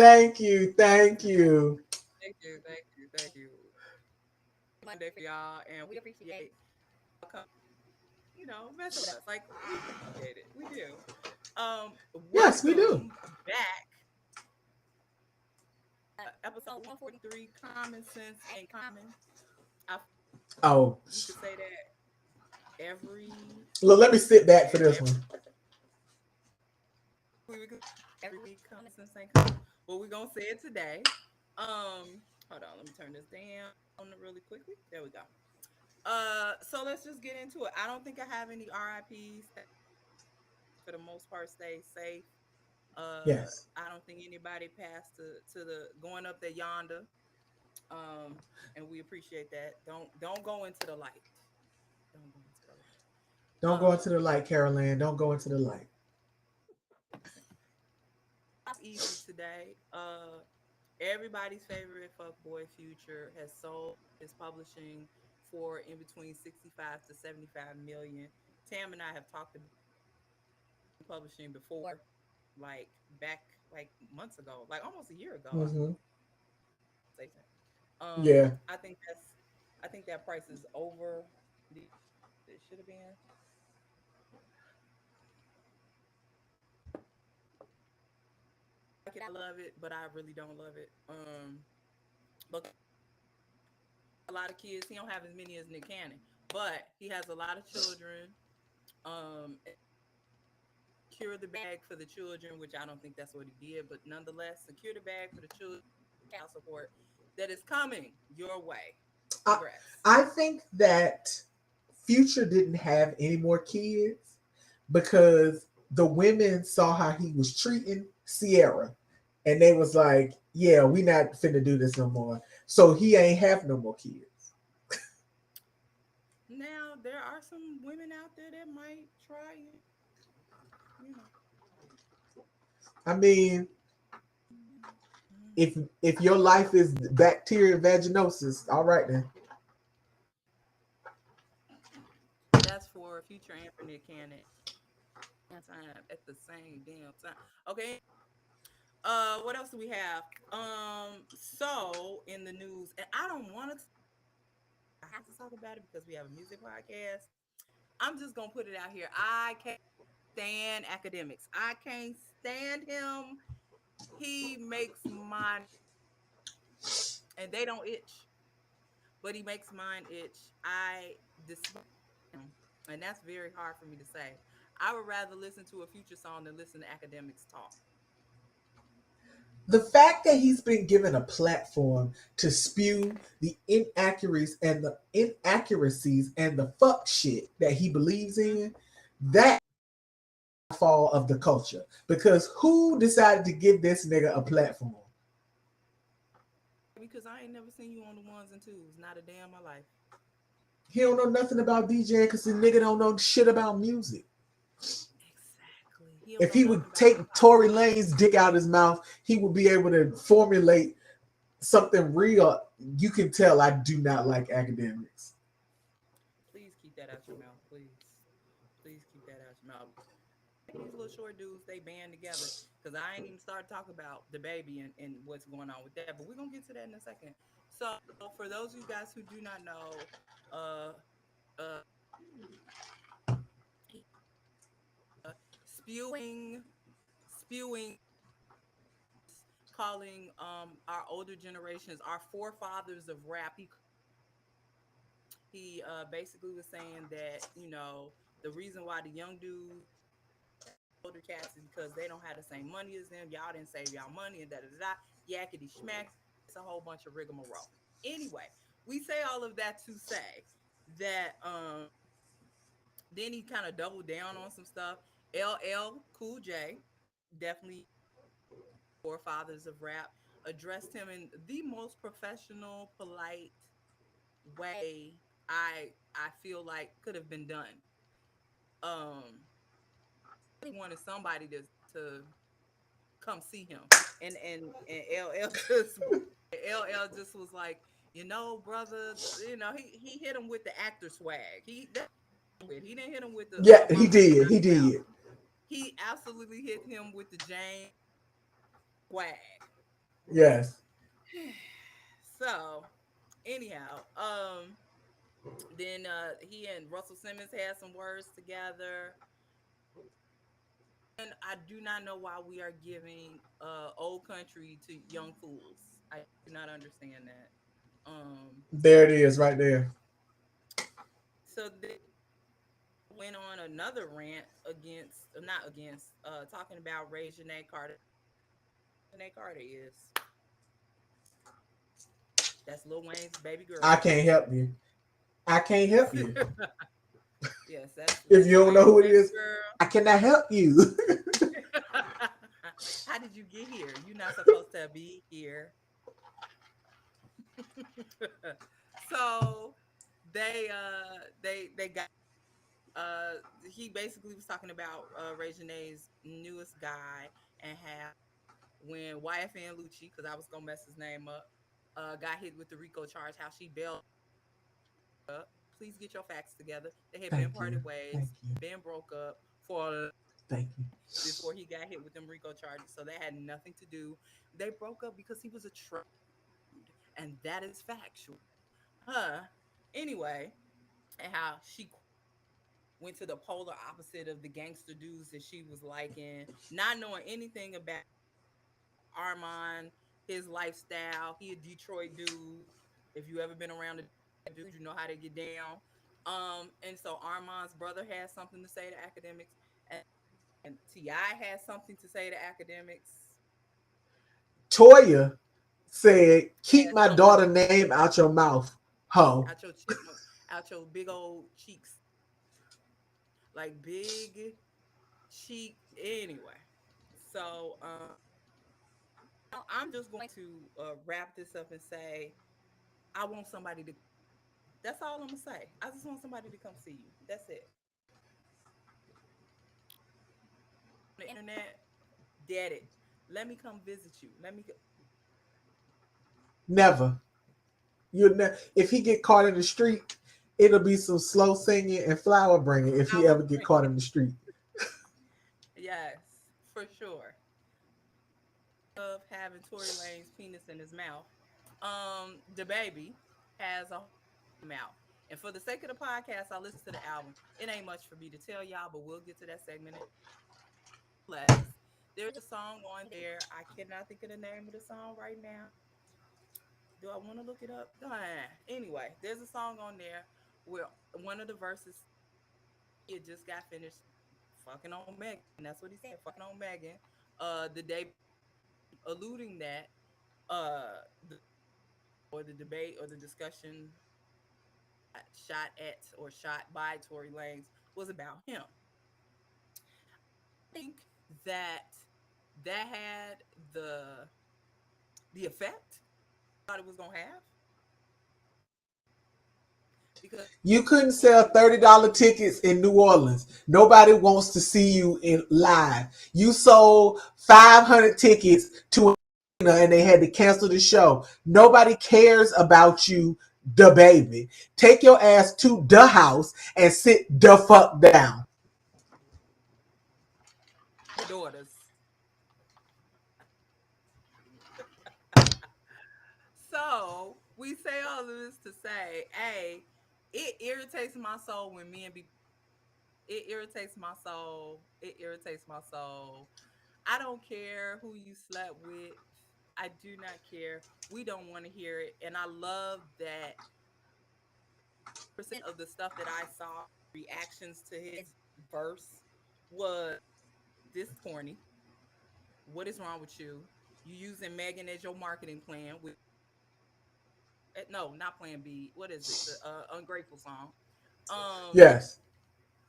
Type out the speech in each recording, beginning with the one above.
Thank you. Thank you. Thank you. Monday for y'all, and we appreciate come, messing with us. Like we appreciate it. We do. Yes, we do. Welcome back. Episode 143. Common sense ain't common. I Oh, we could say that every look, let me sit back for every this one. we could every week. Common sense ain't common. But we're gonna say it today. Hold on. Let me turn this down really quickly. There we go. So let's just get into it. I don't think I have any RIPs. For the most part, stay safe. Yes. I don't think anybody passed to the going up there yonder. And we appreciate that. Don't go into the light. Don't go into the light. Don't go into the light, Caroline. Don't go into the light. Easy today. Everybody's favorite fuckboy Future has sold his publishing for in between 65 to 75 million. Tam and I have talked about publishing before, like back like months ago, like almost a year ago. Mm-hmm. Say that. Yeah. I think that price is over the it should have been. I love it, but I really don't love it. But a lot of kids. He don't have as many as Nick Cannon, but he has a lot of children. Secure the bag for the children, which I don't think that's what he did, but nonetheless, secure the bag for the children. Child support that is coming your way. I, Congrats. I think that Future didn't have any more kids because the women saw how he was treating Sierra, and they was like, "Yeah, we not finna do this no more." So he ain't have no more kids. Now there are some women out there that might try it. You know. I mean, Mhm. if your life is bacterial vaginosis, all right then. That's for future Anthony Cannon. Time at the same damn time. Okay. What else do we have? So in the news, and I don't want to. I have to talk about it because we have a music podcast. I'm just gonna put it out here. I can't stand academics. I can't stand him. He makes mine, and they don't itch, but he makes mine itch. I despise him, and that's very hard for me to say. I would rather listen to a future song than listen to academics talk. The fact that he's been given a platform to spew the inaccuracies and the fuck shit that he believes Mhm. in, that fall of the culture. Because who decided to give this nigga a platform? Because I ain't never seen you on the ones and twos, not a day in my life. He don't know nothing about DJing because the nigga don't know shit about music. Exactly. He don't If know he nothing would about hip take hop. Tory Lane's dick out his mouth, he would be able to formulate something real. You can tell I do not like academics. Please keep that out your mouth, please. Please keep that out your mouth. These little short dudes, they band together. Because I ain't even started talking about the baby and what's going on with that. But we're going to get to that in a second. So, for those of you guys who do not know, uh, uh, spewing, spewing, calling our older generations our forefathers of rap. He basically was saying that the reason why the young dudes older cats is because they don't have the same money as them. Y'all didn't save y'all money and da da da yakety schmack. It's a whole bunch of rigmarole. Anyway, we say all of that to say that then he kind of doubled down on some stuff. LL Cool J, definitely forefathers of rap, addressed him in the most professional, polite way I feel like could have been done. Um, he wanted somebody to come see him, and LL just was like, brother, he hit him with the actor swag. He didn't hit him with the Yeah, he mama said did. knock He him out. did. He absolutely hit him with the James swag. Yes. So anyhow, then he and Russell Simmons had some words together. And I do not know why we are giving old country to young fools. I do not understand that. There it is right there. So they went on another rant against, not against, talking about Ray Janae Carter. Janae Carter is that's Lil Wayne's baby I girl. can't help you. I can't help you. Yes, that's If you Lil don't know Wayne's who it baby is, girl. I cannot help you. How did you get here? You're not supposed to be here. So they got uh he basically was talking about Ray Janae's newest guy and how when YFN Lucci, because I was gonna mess his name up, got hit with the RICO charge, how she bailed up. Please get your facts together. They had been Thank you. parted Thank ways, you. been broke up for Thank you. before he got hit with them RICO charges. So that had nothing to do. They broke up because he was a trade, and that is factual. Huh. Anyway, and how she went to the polar opposite of the gangster dudes that she was liking, not knowing anything about Armand, his lifestyle. He a Detroit dude. If you ever been around the dude, you know how they get down. And so Armand's brother has something to say to academics, and Ti has something to say to academics. Toya said, "Keep Has my something daughter name out your mouth, ho." out your chipmunk, out your big old cheeks, like big cheek. Anyway, so I'm just going to wrap this up and say I want somebody to. That's all I'm gonna say. I just want somebody to come see you. That's it. On the internet, dead it. Let me come visit you. Let me. Never. If he get caught in the street, it'll be some slow singing and flower bringing. If I he will ever get bring. caught in the street, Yes, for sure. Of having Tory Lane's penis in his mouth. The baby has a mouth. And for the sake of the podcast, I listened to the album. It ain't much for me to tell y'all, but we'll get to that segment. Less. There's a song on there. I cannot think of the name of the song right now. Do I want to look it up? Anyway, there's a song on there where one of the verses he had just got finished fucking on Megan. That's what he said, fucking on Megan. The day alluding that the or the debate or the discussion shot at or shot by Tory Lanez was about him. I think that that had the effect I thought it was gonna have because you couldn't sell $30 tickets in New Orleans. Nobody wants to see you in live. You sold 500 tickets to and they had to cancel the show. Nobody cares about you, the baby. Take your ass to the house and sit the fuck down. the daughters. So we say all of this to say, a it irritates my soul when men be. It irritates my soul. It irritates my soul. I don't care who you slept with. I do not care. We don't want to hear it. And I love that percent of the stuff that I saw reactions to his verse was this corny. What is wrong with you? You using Megan as your marketing plan with no, not plan B. What is it? The ungrateful song. Um Yes.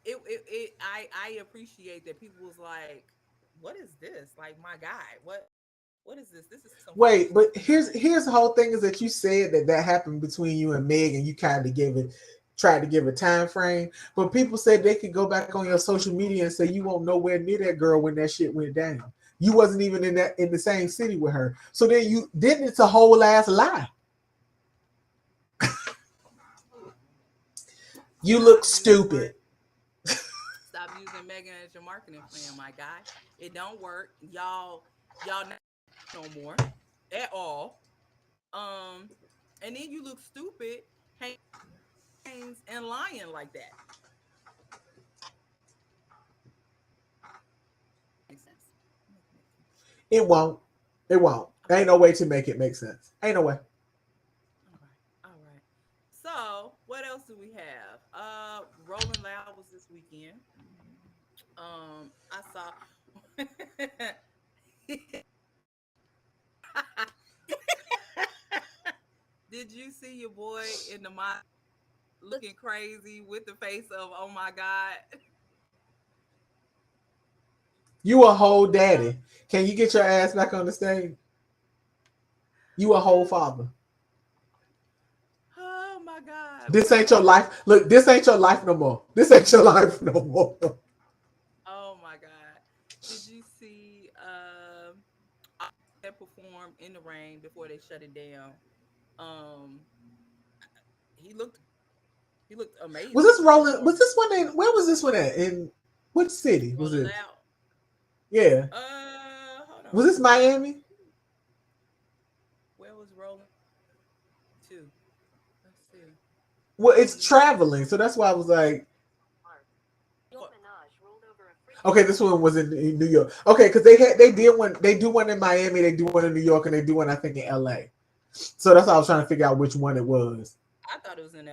I appreciate that people was like, what is this? Like my guy, what is this? This is some Wait, foolishness. but here's the whole thing is that you said that happened between you and Meg, and you kind of tried to give a time frame. But people said they could go back on your social media and say you won't nowhere near that girl when that shit went down. You wasn't even in the same city with her. So then it's a whole ass lie. You Stop look using stupid. stop using Megan as your marketing plan, my guy. It don't work. Y'all not no more. at all. And then you look stupid hanging and lying like that. Makes sense. Make sense. It won't. It won't. Ain't no way to make it make sense. Ain't no way. All right. All right. So what else do we have? Rolling Loud was this weekend. I saw. Did you see your boy in the looking crazy with the face of oh my god? You a whole daddy. Can you get your ass back on the stage? You a whole father. Oh my god! This ain't your life. Look, this ain't your life no more. This ain't your life no more. Oh my god! Did you see that perform in the rain before they shut it down? Um, he looked he looked Was amazing this rolling? Was performing. this one in? Where was this one at? In what city was Rolling this? Loud. Yeah. Hold Was on. this Miami? Where was Rolling to? Let's see. Well, Oh, it's New York. traveling, so that's why I was like, okay, this one was in New York. Okay, because they do one in Miami, they do one in New York, and they do one I think in LA. So that's why I was trying to figure out which one it was. I thought it was in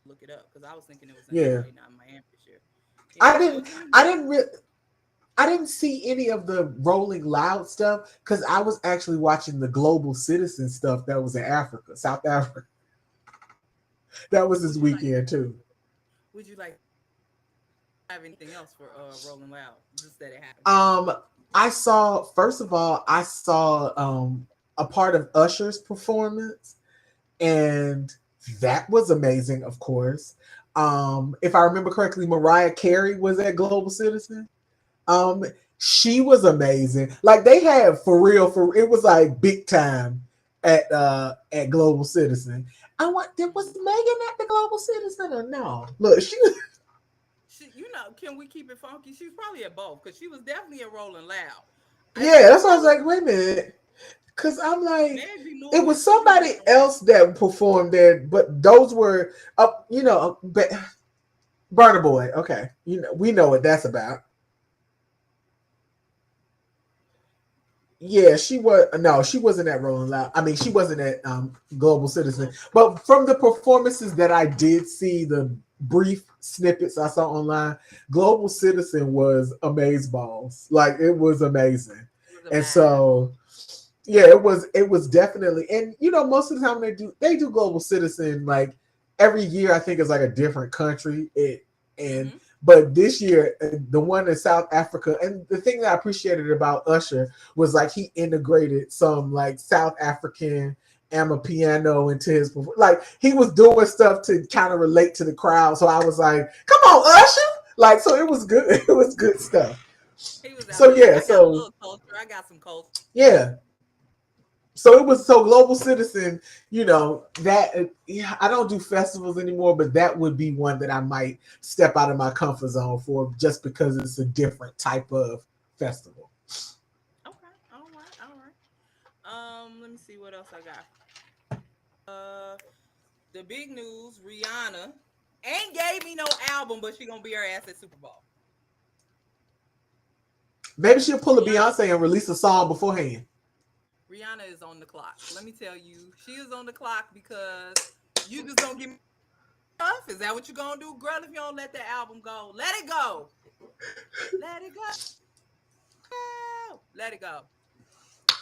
look it up because I was thinking it was in Yeah, LA, not Miami for sure. I Yeah, it didn't, was in New I York. didn't really. I didn't see any of the Rolling Loud stuff because I was actually watching the Global Citizen stuff that was in Africa, South Africa. That was this Would you like? weekend too. Would you like have anything else for Rolling Loud? Just that it happened. Um, I saw first of all, I saw a part of Usher's performance, and that was amazing. Of course, if I remember correctly, Mariah Carey was at Global Citizen. Um, she was amazing. Like they had for real, for it was like big time at Global Citizen. I want there was Mhm. Megan at the Global Citizen or no? Look, she was Can we keep it funky? She's probably at both because she was definitely at Rolling Loud. yeah. She That's why I was probably like, wait a minute, because I'm like, maybe it Louis. was She was somebody at the else that performed there, but those were up, Burner Boy. Okay, we know what that's about. Yeah, she was no, she wasn't at Rolling Loud. I mean, she wasn't at Global Citizen. Globe. But from the performances that I did see, the brief snippets I saw online, Global Citizen was amazeballs. Like it was amazing. It was a And vibe. so yeah, it was definitely, and most of the time they do Global Citizen like every year. I think it's like a different country. And Mm-hmm. but this year the one in South Africa, and the thing that I appreciated about Usher was like he integrated some like South African piano into his like he was doing stuff to kind of relate to the crowd. So I was like, come on, Usher! Like so it was good. It was good stuff. He was out So there like, yeah, I got a so little culture. I got some culture. yeah, so it was so Global Citizen, that yeah, I don't do festivals anymore, but that would be one that I might step out of my comfort zone for just because it's a different type of festival. Okay. All right. All right. Let me see what else I got. The big news: Rihanna ain't gave me no album, but she gonna be her ass at Super Bowl. Maybe she'll pull a Rihanna, Beyonce and release a song beforehand. Rihanna is on the clock. Let me tell you, she is on the clock because you just don't give me enough. Is that what you gonna do, girl? If you don't let the album go, let it go. Let it go. Let it go.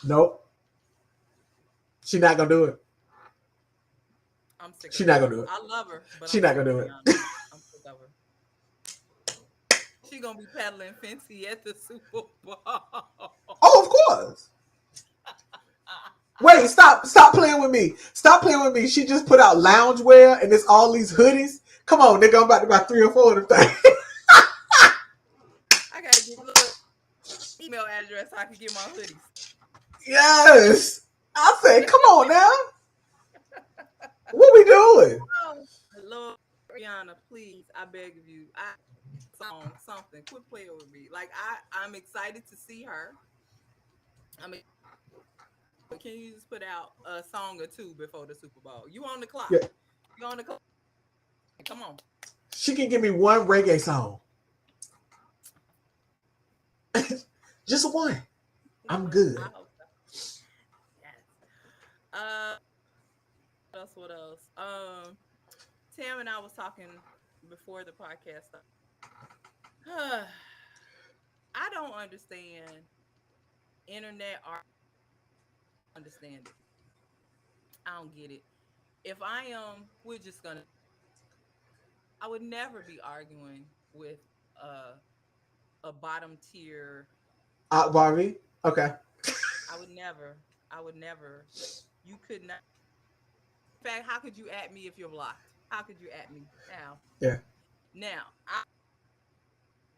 Nope, she's not gonna do it. I'm sick of She's not gonna Rihanna. do it. I love her, but She's I'm not sick gonna of do Rihanna. it. I'm sick of her. She gonna be peddling Fenty at the Super Bowl. Oh, of course. Wait, stop playing with me. Stop playing with me. She just put out loungewear and it's all these hoodies. Come on, nigga, I'm about to buy 3 or 4 of them things. I gotta get look email address so I can get my hoodies. Yes. I said, come on now. What we doing? Oh, Lord, Rihanna, please, I beg of you, I song something. Quit playing with me. Like I'm excited to see her. I'm But can you just put out a song or two before the Super Bowl? You on the clock? Yeah, You on the clock? Come on. she can give me one reggae song, just one. I'm One. I good. hope so. Yes. Uh, what else? What else? Tam and I was talking before the podcast started. I don't understand internet art. Understand it. I don't get it. If I am, we're just gonna. I would never be arguing with uh, a bottom tier. Barbie. Okay. I would never. I would never. You could not. In fact, how could you at me if you're blocked? How could you at me now? Yeah. Now,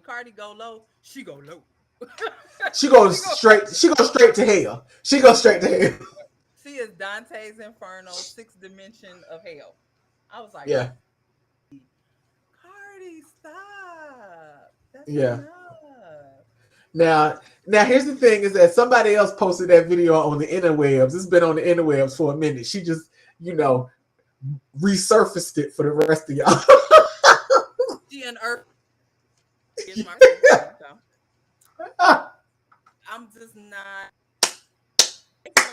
Cardi go low. She go low. She she goes go. straight. She goes straight to hell. She goes straight to hell. She is Dante's Inferno, sixth dimension of hell. I was like, Yeah. Cardi, stop. That's Yeah. enough. Now, here's the thing: is that somebody else posted that video on the interwebs. It's been on the interwebs for a minute. She just, you know, resurfaced it for the rest of y'all. She unearthed is my sister. So I'm just not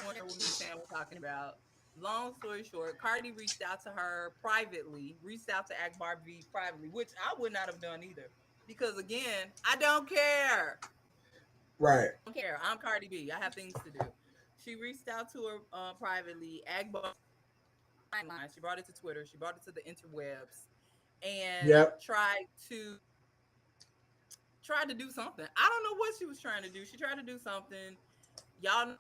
what me and Sam were talking about. Long story short, Cardi reached out to her privately, reached out to Akbar V privately, which I would not have done either. Because again, I don't care. Right. I don't care. I'm Cardi B. I have things to do. She reached out to her privately. Akbar timeline. She brought it to Twitter. She brought it to the interwebs, and Yep. tried to do something. I don't know what she was trying to do. She tried to do something. Y'all know,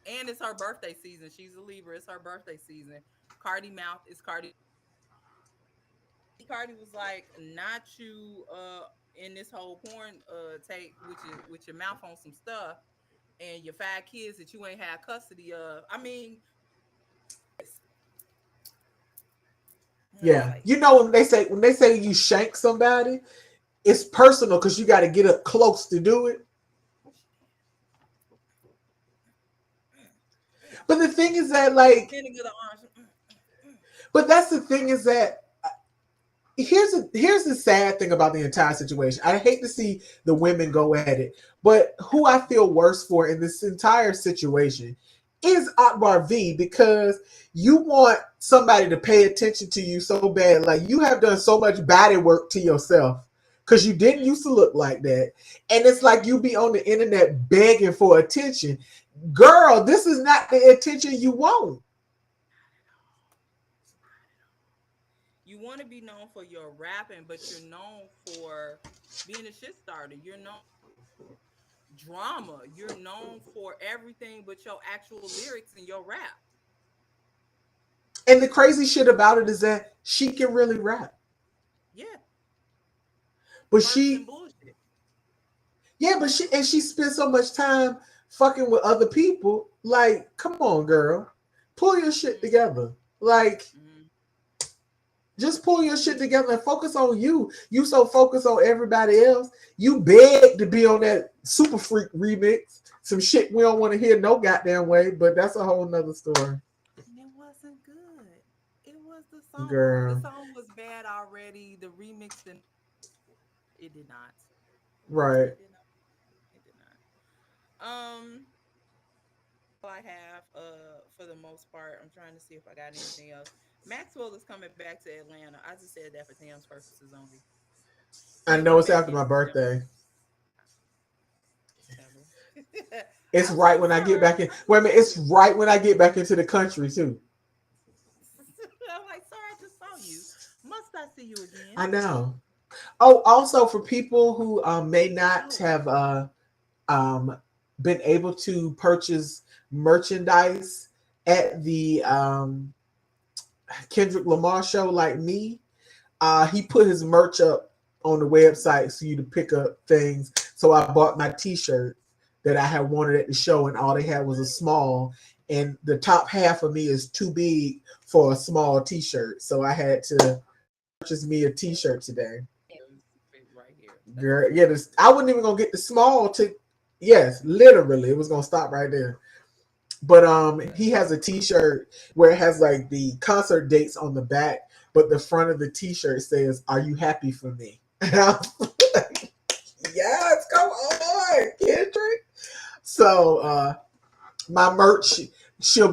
and it's her birthday season. She's a Libra. It's her birthday season. Cardi mouth is Cardi. Cardi was like, not you in this whole porn take with your mouth on some stuff and your 5 kids that you ain't had custody of. I mean, and I was Yeah. like, You know when they say you shank somebody, it's personal because you got to get up close to do it. But the thing is that like, bending of the arms. but that's the thing is that here's the sad thing about the entire situation. I hate to see the women go at it, but who I feel worse for in this entire situation is Akbar V because you want somebody to pay attention to you so bad. Like you have done so much body work to yourself because you didn't used to look like that, and it's like you be on the internet begging for attention. Girl, this is not the attention you want. You want to be known for your rapping, but you're known for being a shit starter. You're known drama. You're known for everything but your actual lyrics and your rap. And the crazy shit about it is that she can really rap. Yeah, But verse and she, bullshit. yeah, but she spent so much time fucking with other people. Like, come on, girl, pull your shit Mm-hmm. together. Like, Mm-hmm. just pull your shit together and focus on you. You so focused on everybody else. You beg to be on that Super Freak remix. Some shit we don't want to hear no goddamn way, but that's a whole nother story. And it wasn't good. It was the song. The Girl. song was bad already. The remix didn't. It did not. Right. It did not. It did not. All I have for the most part. I'm trying to see if I got anything else. Maxwell is coming back to Atlanta. I just said that for Tam's purposes only. I He'll know be it's back after in my December. birthday. December. It's I'm right so when I get sorry. back in. I Wait a just minute. saw It's you. right when I get back into the country too. I'm like, sorry, I just saw you. Must I see you again? I know. Oh, also for people who may not Oh, have um, been able to purchase merchandise at the Kendrick Lamar show, like me, he put his merch up on the website for you to pick up things. So I bought my T-shirt that I had wanted at the show, and all they had was a small, and the top half of me is too big for a small T-shirt. So I had to purchase me a T-shirt today. fit right here. That's Girl, perfect. yeah, I wasn't even gonna get the small to. Yes, literally, it was gonna stop right there. But Okay. he has a T-shirt where it has like the concert dates on the back, but the front of the T-shirt says, "Are you happy for me?" And I was like, "Yes, come on, Kendrick." So my merch shall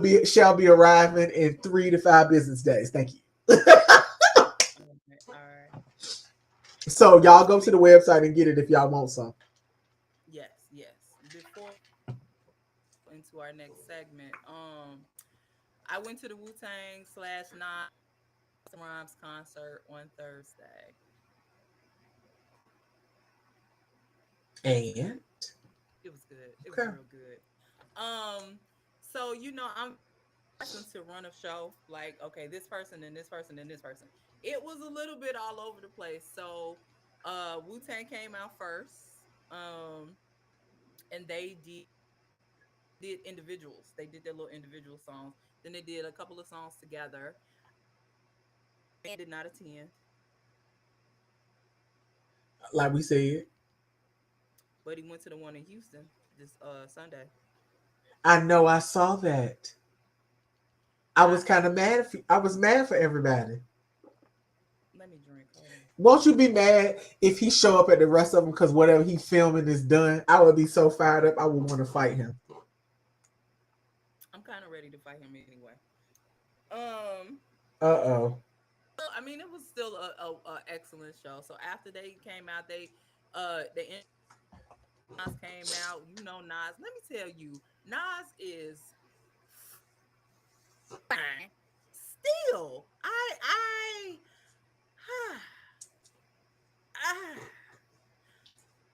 be arriving in 3 to 5 business days. Thank you. All right. All right. So y'all go to the Speak. website and get it if y'all want some. Yes. Yes. Before into our next segment, I went to the Wu Tang slash Nas Rhymes concert on Thursday. And It was good. It was okay, real good. So I'm person to run a show like okay, this person and this person and this person. It was a little bit all over the place. So Wu Tang came out first. Um, and they did individuals. They did their little individual songs. Then they did a couple of songs together. They did not attend, like we said, but he went to the one in Houston this Sunday. I know I saw that. I I was kind of mad. I was mad for everybody. let me drink. Hold on. Won't you be mad if he show up at the rest of them because whatever he filming is done? I would be so fired up. I would want to fight him. I'm kind of ready to fight him anyway. Um, Uh-oh. well, I mean, it was still a excellent show. So after they came out, they Nas came out. You know Nas. Let me tell you, Nas is fine. Still, I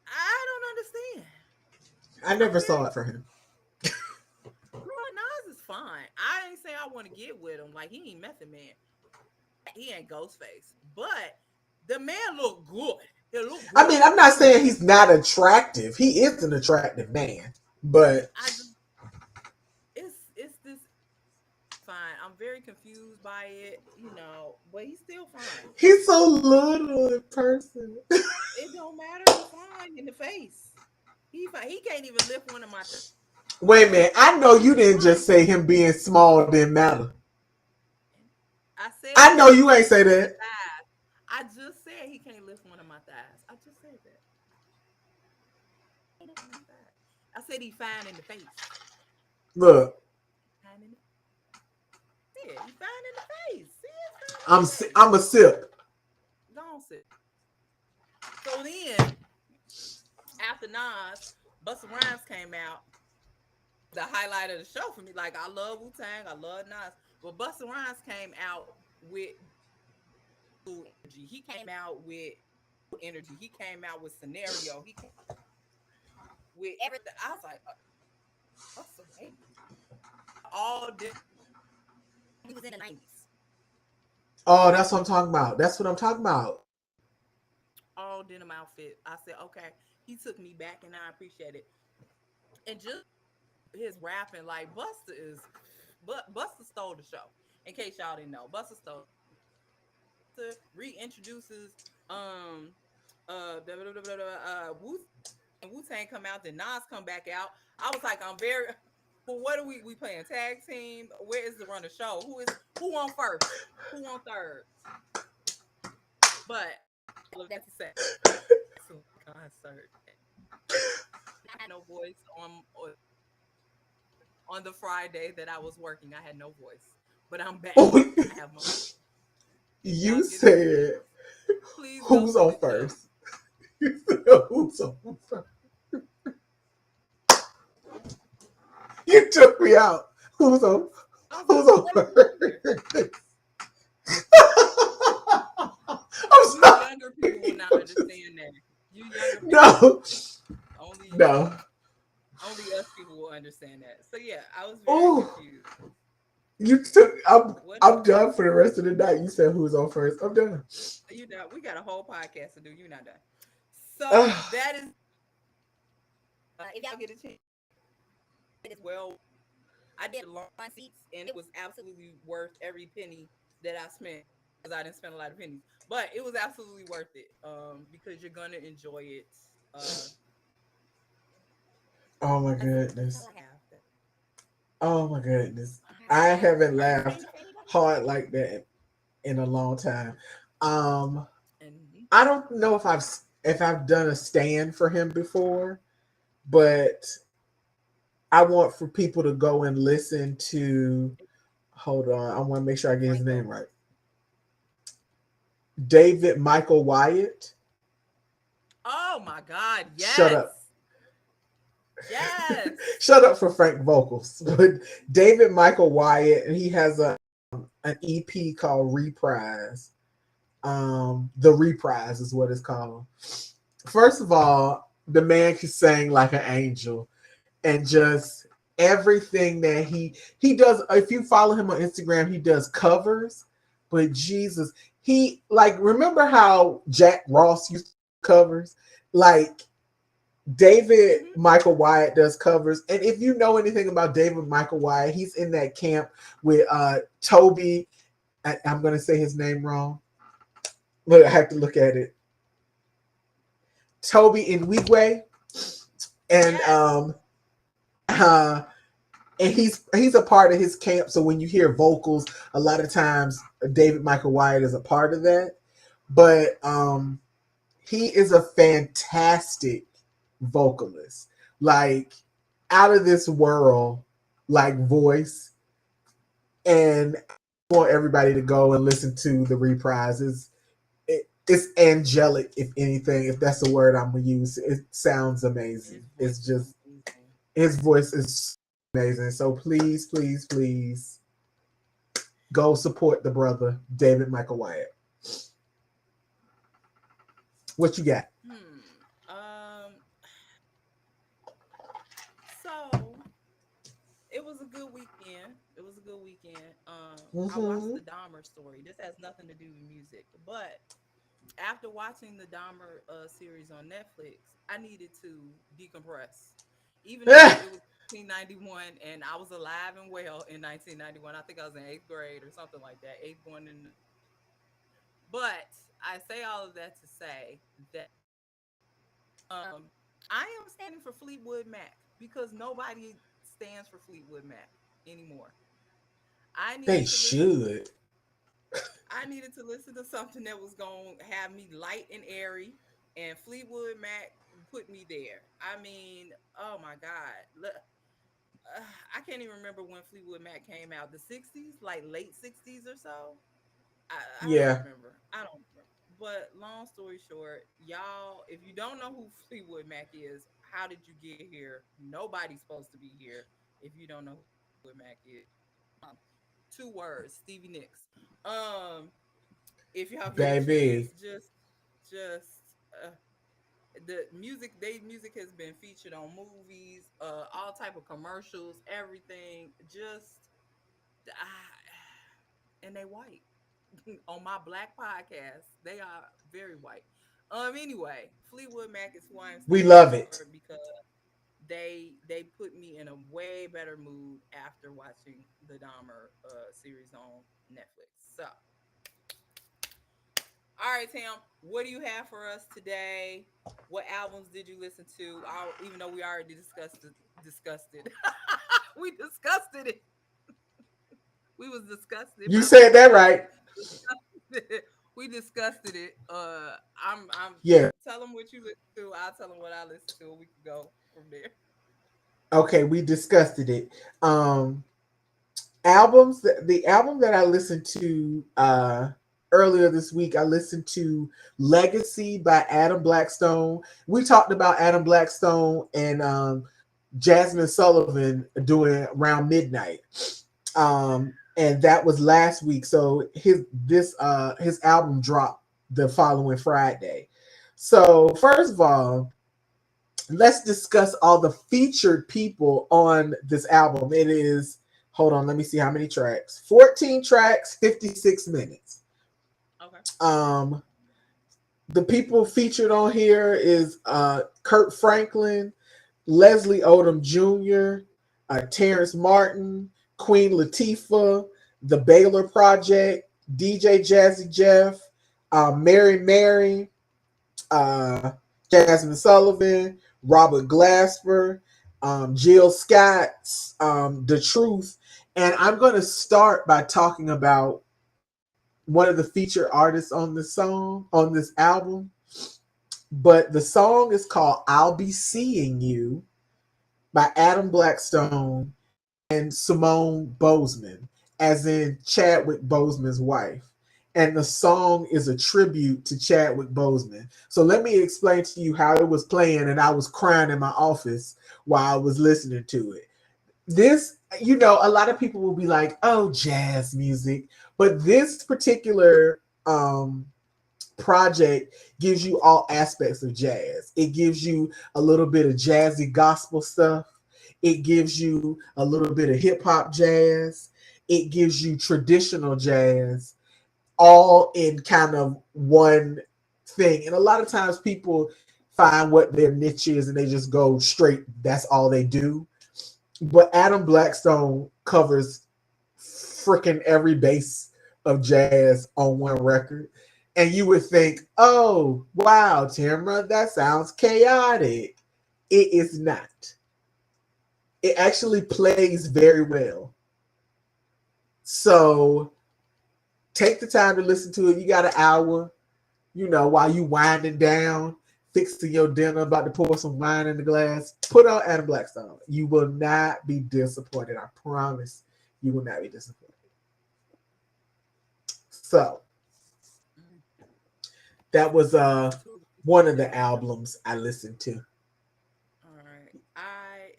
I don't understand. I I'm never very saw it for him. Nas is fine. I ain't say I want to get with him. Like he ain't Method Man. He ain't Ghostface. But the man look good. He look I mean, good. I'm not saying he's not attractive. He is an attractive man, but I just it's this fine. I'm very confused by it, but he's still fine. he's so little in person. It don't matter. He fine in the face. He fine. He can't even lift one of my. Wait a minute. I know you didn't just Fine. say him being small didn't matter. I said I he know can't you lift ain't say one of my that. thighs. I just said he can't lift one of my thighs. I just said that. He can't lift one of my thighs. I said he fine in the face. Look, Fine in the, yeah, he fine in the face. See, it's fine in I'm the face. I'm a sip. Go on, sit. So then, after Nas, Busta Rhymes came out. The highlight of the show for me. Like I love Wu Tang, I love Nas, but Busta Rhymes came out with energy. He came out with energy. He came out with scenario. He came with everything. I was like, Busta, wait, all this. He was in the 90s. Oh, that's what I'm talking about. That's what I'm talking about. All denim outfit. I said, okay. He took me back, and I appreciate it. And just his rapping, like but Busta stole the show. In case y'all didn't know, Busta stole. Reintroduces um Wu Wu Tang come out, then Nas come back out. I was like, I'm very. Well, what are we playing tag team? Where is the run of show? Who on first? Who on third? But all of that to say, excellent concert. I had no voice on the Friday that I was working. I had no voice, but I'm back. Oh, I have my. you Y'all get a chance. said Please go who's see on the show. first? You said who's on first? You took me out. Who's on? I was Who's like, on what is first? wrong here? I'm You sorry. younger people will not I'm just, understand that. You younger people, no, only no. only us people will understand that. So yeah, I was very Oh, confused. you took. What I'm done for the rest of the night. You said who's on first. I'm done. we got a whole podcast to do. You're not done. So Ugh. that is if y'all get a chance, it is well. I did lawn seats, and it was absolutely worth every penny that I spent because I didn't spend a lot of pennies, but it was absolutely worth it. Because you're gonna enjoy it. Uh, Oh my that's it. That's all goodness. I have. Oh my goodness. I Okay. haven't Are you laughed saying anybody? hard like that in a long time. Um, And I don't know if I've done a stand for him before, but I want for people to go and listen to. Hold on, I want to make sure I get his name Franco. right. David Michael Wyatt. Oh my God. Shut Yes. up. Yes. Shut up for Frank vocals. But David Michael Wyatt, and he has an EP called Reprise. The Reprise is what it's called. First of all, the man can sing like an angel, and just everything that he does. If you follow him on Instagram, he does covers. But Jesus, he like remember how Jack Ross used to do covers? Like David Hmm. Michael Wyatt does covers. And if you know anything about David Michael Wyatt, he's in that camp with Toby. I'm gonna say his name wrong. Look, I have to look at it. Toby Inwigwe. And Yes. uh and he's a part of his camp. So when you hear vocals, a lot of times David Michael Wyatt is a part of that. But he is a fantastic vocalist, like out of this world, like voice. And I want everybody to go and listen to the reprises. It's angelic, if anything, if that's the word I'm gonna use. It sounds amazing. His voice It's is just amazing. his voice is amazing. So please, please, please go support the brother David Michael Wyatt. What you got? So it was a good weekend. It was a good weekend. I watched Mm-hmm. the Dahmer story. This has nothing to do with music, but after watching the Dahmer series on Netflix, I needed to decompress. Even though it was 1991 and I was alive and well in 1991, I think I was in eighth grade or something like that, eighth going in. But I say all of that to say that um, I am standing for Fleetwood Mac because nobody stands for Fleetwood Mac anymore. I They needed to listen. should. I needed to listen to something that was going to have me light and airy, and Fleetwood Mac put me there. I mean, oh my God. Look, I can't even remember when Fleetwood Mac came out. The 60s, like late 60s or so. I don't Yeah. remember. I don't remember. But long story short, y'all, if you don't know who Fleetwood Mac is, how did you get here? Nobody's supposed to be here if you don't know who Fleetwood Mac is. Um, 2 words, Stevie Nicks. Um, if y'all get a chance, Baby. just the music. They music has been featured on movies, all type of commercials, everything. Just and they white on my black podcast. They are very white. Anyway, Fleetwood Mac is who I am We standing love for it. because they put me in a way better mood after watching the Dahmer series on Netflix. So, all right, Tam, what do you have for us today? What albums did you listen to? Even though we already discussed it, we discussed it. We was disgusted. You My said bad. that right. We discussed it. I'm Yeah. tell them what you listen to. I'll tell them what I listen to. And we can go from there. Okay, we discussed it. Um albums the album that I listened to earlier this week, I listened to Legacy by Adam Blackstone. We talked about Adam Blackstone and Jasmine Sullivan doing around midnight. And that was last week. So his album dropped the following Friday. So first of all, let's discuss all the featured people on this album. It is, hold on, let me see how many tracks. 14 tracks, 56 minutes. Okay. Um, the people featured on here is Kurt Franklin, Leslie Odom Jr., Terrence Martin, Queen Latifah, The Baylor Project, DJ Jazzy Jeff, Mary Mary, uh, Jasmine Sullivan, Robert Glasper, Jill Scott's The Truth. And I'm going to start by talking about one of the featured artists on this song, on this album. But the song is called I'll Be Seeing You by Adam Blackstone and Simone Bozeman, as in Chadwick Boseman's wife. And the song is a tribute to Chadwick Boseman. So let me explain to you how it was playing, and I was crying in my office while I was listening to it. This, a lot of people will be like, oh, jazz music. But this particular project gives you all aspects of jazz. It gives you a little bit of jazzy gospel stuff. It gives you a little bit of hip hop jazz. It gives you traditional jazz, all in kind of one thing. And a lot of times people find what their niche is and they just go straight, that's all they do. But Adam Blackstone covers freaking every base of jazz on one record. And you would think, oh, wow, Tamara, that sounds chaotic. It is not. It actually plays very well. So take the time to listen to it. You got an hour, while you winding down, fixing your dinner, about to pour some wine in the glass. Put on Adam Blackstone. You will not be disappointed. I promise you will not be disappointed. So that was one of the albums I listened to. All right.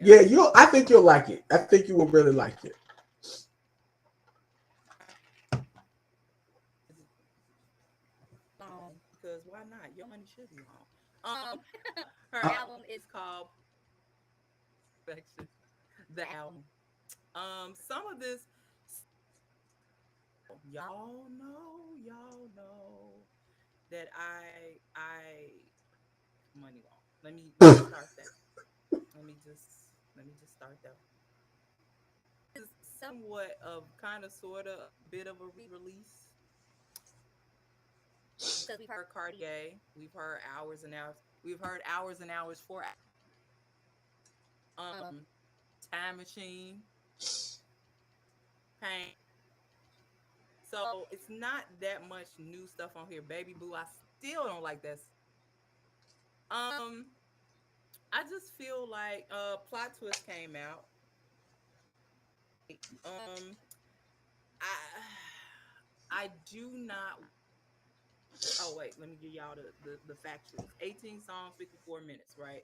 Yeah, I think you'll like it. I think you will really like it. Because why not? Your money should be long. Her album is called The Album. Some of this, y'all know that I money long. Let me start that. Let me just start that. It's somewhat of kind of sort of a bit of a re-release because we've heard Cartier, we've heard Hours and Hours, we've heard Hours and Hours for um Time Machine, Pain. So it's not that much new stuff on here. Baby Boo, I still don't like that. Um, I just feel like Plot Twist came out. Um, I I do not. Oh wait, let me give y'all the factuals. 18 songs, 54 minutes, right?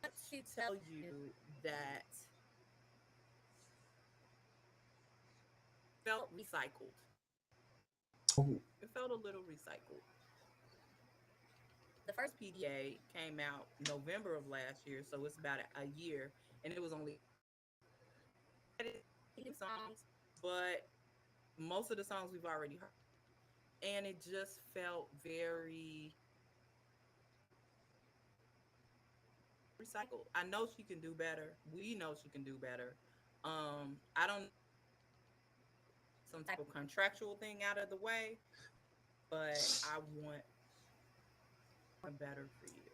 I want to tell you that felt recycled. It felt a little recycled. The first PDA came out November of last year, so it's about a year, and it was only 18 songs, but most of the songs we've already heard, and it just felt very recycled. I know she can do better. We know she can do better. I don't some type of contractual thing out of the way, but I want better for you,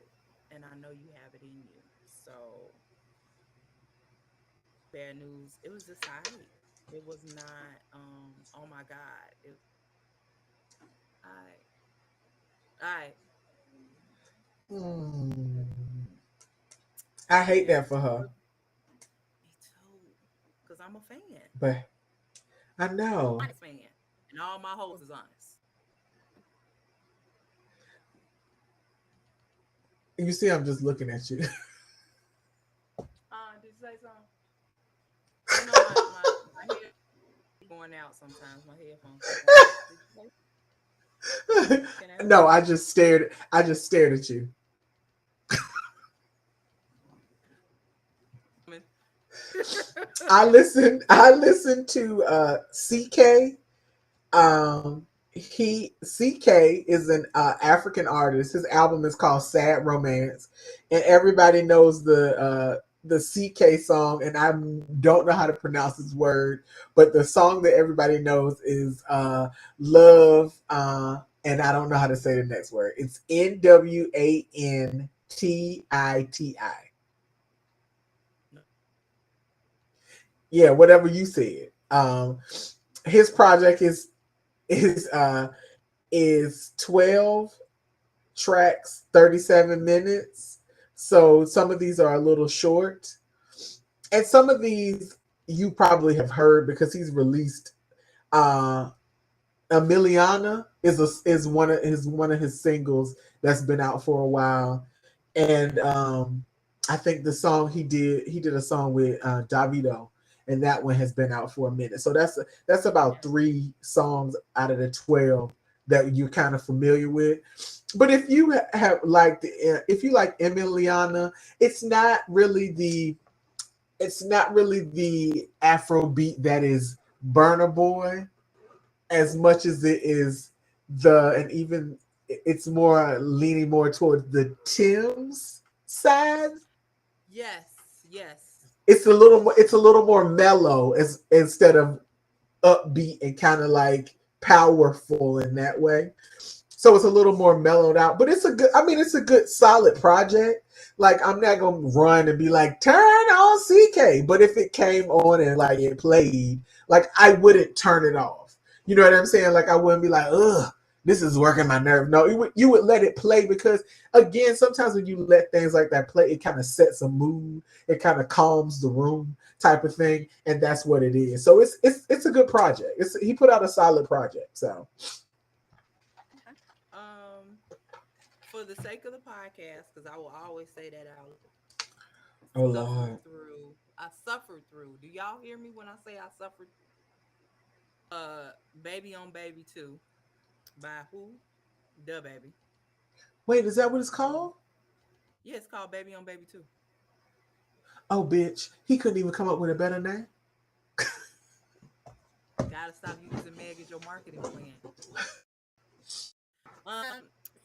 and I know you have it in you. So bad news. It was just alright. It was not. Oh my God. I. I. Hmm. I hate And that for her. me too, cause I'm a fan, But I know. honest fan, and all my hoes is honest. You see, I'm just looking at you. Did you say something? My head going out sometimes. My headphones be going out. Did you say? Can No, everybody I hear me? just stared. I just stared at you. I listened to CK. He CK is an African artist. His album is called Sad Romance, and everybody knows the CK song. And I don't know how to pronounce his word, but the song that everybody knows is Love. And I don't know how to say the next word. It's NWANTITI. Yeah, whatever you said. His project is is 12 tracks, 37 minutes. So some of these are a little short. And some of these you probably have heard because he's released uh Emiliana is one of his singles that's been out for a while. And I think the song he did a song with Davido, and that one has been out for a minute. So that's about Yeah. 3 songs out of the 12 that you're kind of familiar with. But if you like Emiliana, it's not really the it's not really the Afro beat that is Burner Boy as much as it is and even it's more leaning more towards the Tim's side. Yes. Yes. It's a little more mellow as instead of upbeat and kind of like powerful in that way. So it's a little more mellowed out, but it's a good solid project. Like I'm not gonna run and be like turn on CK, but if it came on and like it played, like I wouldn't turn it off. You know what I'm saying? Like I wouldn't be like, ugh, this is working my nerve. No, you would let it play because again, sometimes when you let things like that play, it kind of sets a mood. It kind of calms the room type of thing, and that's what it is. So it's a good project. He put out a solid project. So Okay. For the sake of the podcast, because I will always say that out, oh suffered Lord. through. I suffered through. Do y'all hear me when I say I suffered? Baby on Baby 2 by who? The Baby. Wait, is that what it's called? Yeah, it's called Baby on Baby 2. Oh, bitch. He couldn't even come up with a better name. Gotta stop using Meg as your marketing plan.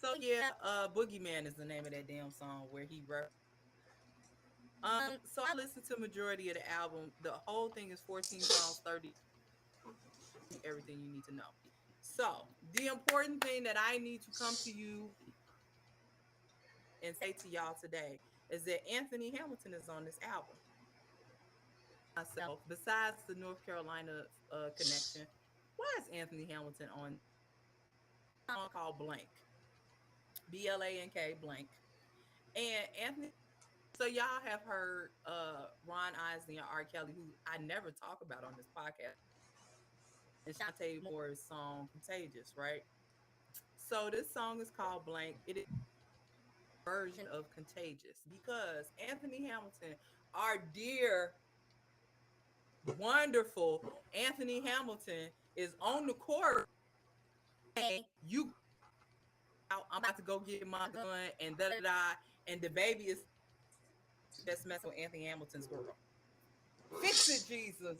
So yeah, Boogeyman is the name of that damn song where he wrote. So I listened to majority of the album. The whole thing is 14 songs, 30, everything you need to know. So the important thing that I need to come to you and say to y'all today is that Anthony Hamilton is on this album. Myself, besides the North Carolina connection, why is Anthony Hamilton on a song called Blank? Blank Blank. And Anthony, so y'all have heard Ron Isley and R. Kelly, who I never talk about on this podcast, and Shantae Moore's song Contagious, right? So this song is called Blank. It is a version of Contagious because Anthony Hamilton, our dear, wonderful Anthony Hamilton, is on the court saying, you out, I'm about to go get my gun and da da da. And the baby is just messing with Anthony Hamilton's girl. Fix it, Jesus.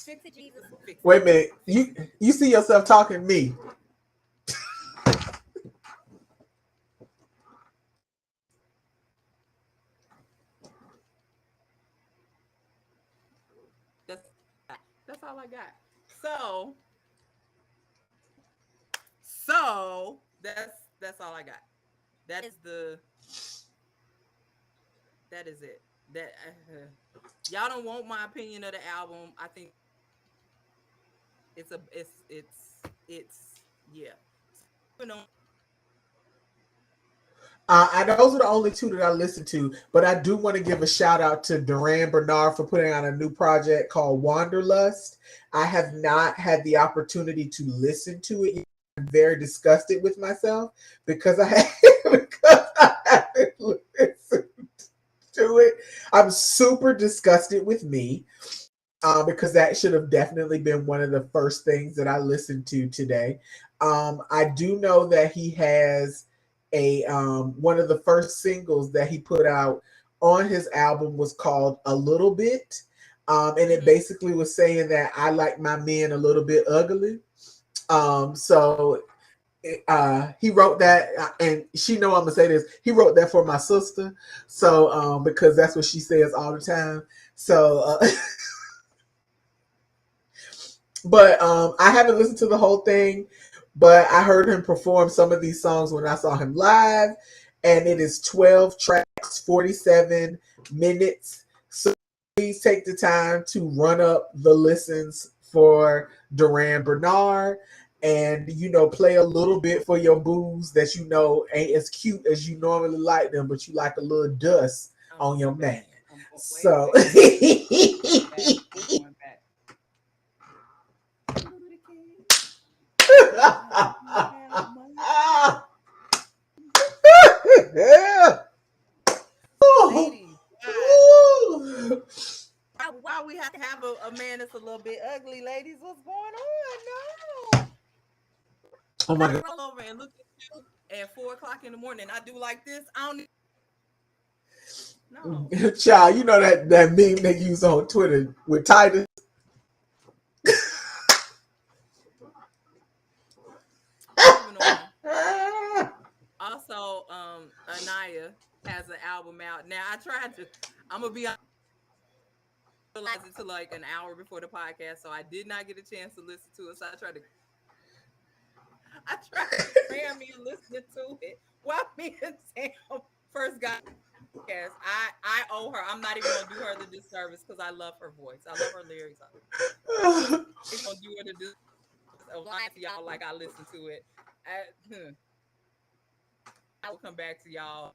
Fix it, Jesus. Fix it. Wait a minute. Fix it. You see yourself talking to me. That's that's all I got. So that's all I got. That is that is it. That y'all don't want my opinion of the album. I think it's yeah. You know, Those are the only 2 that I listened to, but I do want to give a shout out to Duran Bernard for putting out a new project called Wanderlust. I have not had the opportunity to listen to it. I'm very disgusted with myself because because I haven't listened to it. I'm super disgusted with me because that should have definitely been one of the first things that I listened to today. I do know that he has a one of the first singles that he put out on his album was called "A Little Bit," and it mm-hmm. basically was saying that I like my men a little bit ugly. So he wrote that, and she know I'm gonna say this. He wrote that for my sister, so because that's what she says all the time. So, but I haven't listened to the whole thing, but I heard him perform some of these songs when I saw him live, and it is 12 tracks, 47 minutes. So please take the time to run up the listens for Duran Bernard and play a little bit for your booze that ain't as cute as you normally like them, but you like a little dust I'm on your going man. back. Wait, So wait, wait, wait. I'm going back. I'm going back. Little kid, I don't have much. Ladies, why we have to have a man that's a little bit ugly, ladies? What's going on? No. Oh When my I god. roll over and look at you at 4 o'clock in the morning, I do like this. I don't know. Child, you know that meme they use on Twitter with Titus. Moving on. Also, Anaya has an album out. Now I tried to I'm gonna be honest, realize it to like an hour before the podcast, so I did not get a chance to listen to it. So I tried to cram me listening to it while me and Sam first got podcast. I owe her. I'm not even gonna do her the disservice because I love her voice. I love her lyrics. I'm gonna do her the disservice of lying to y'all like I listened to it. I will come back to y'all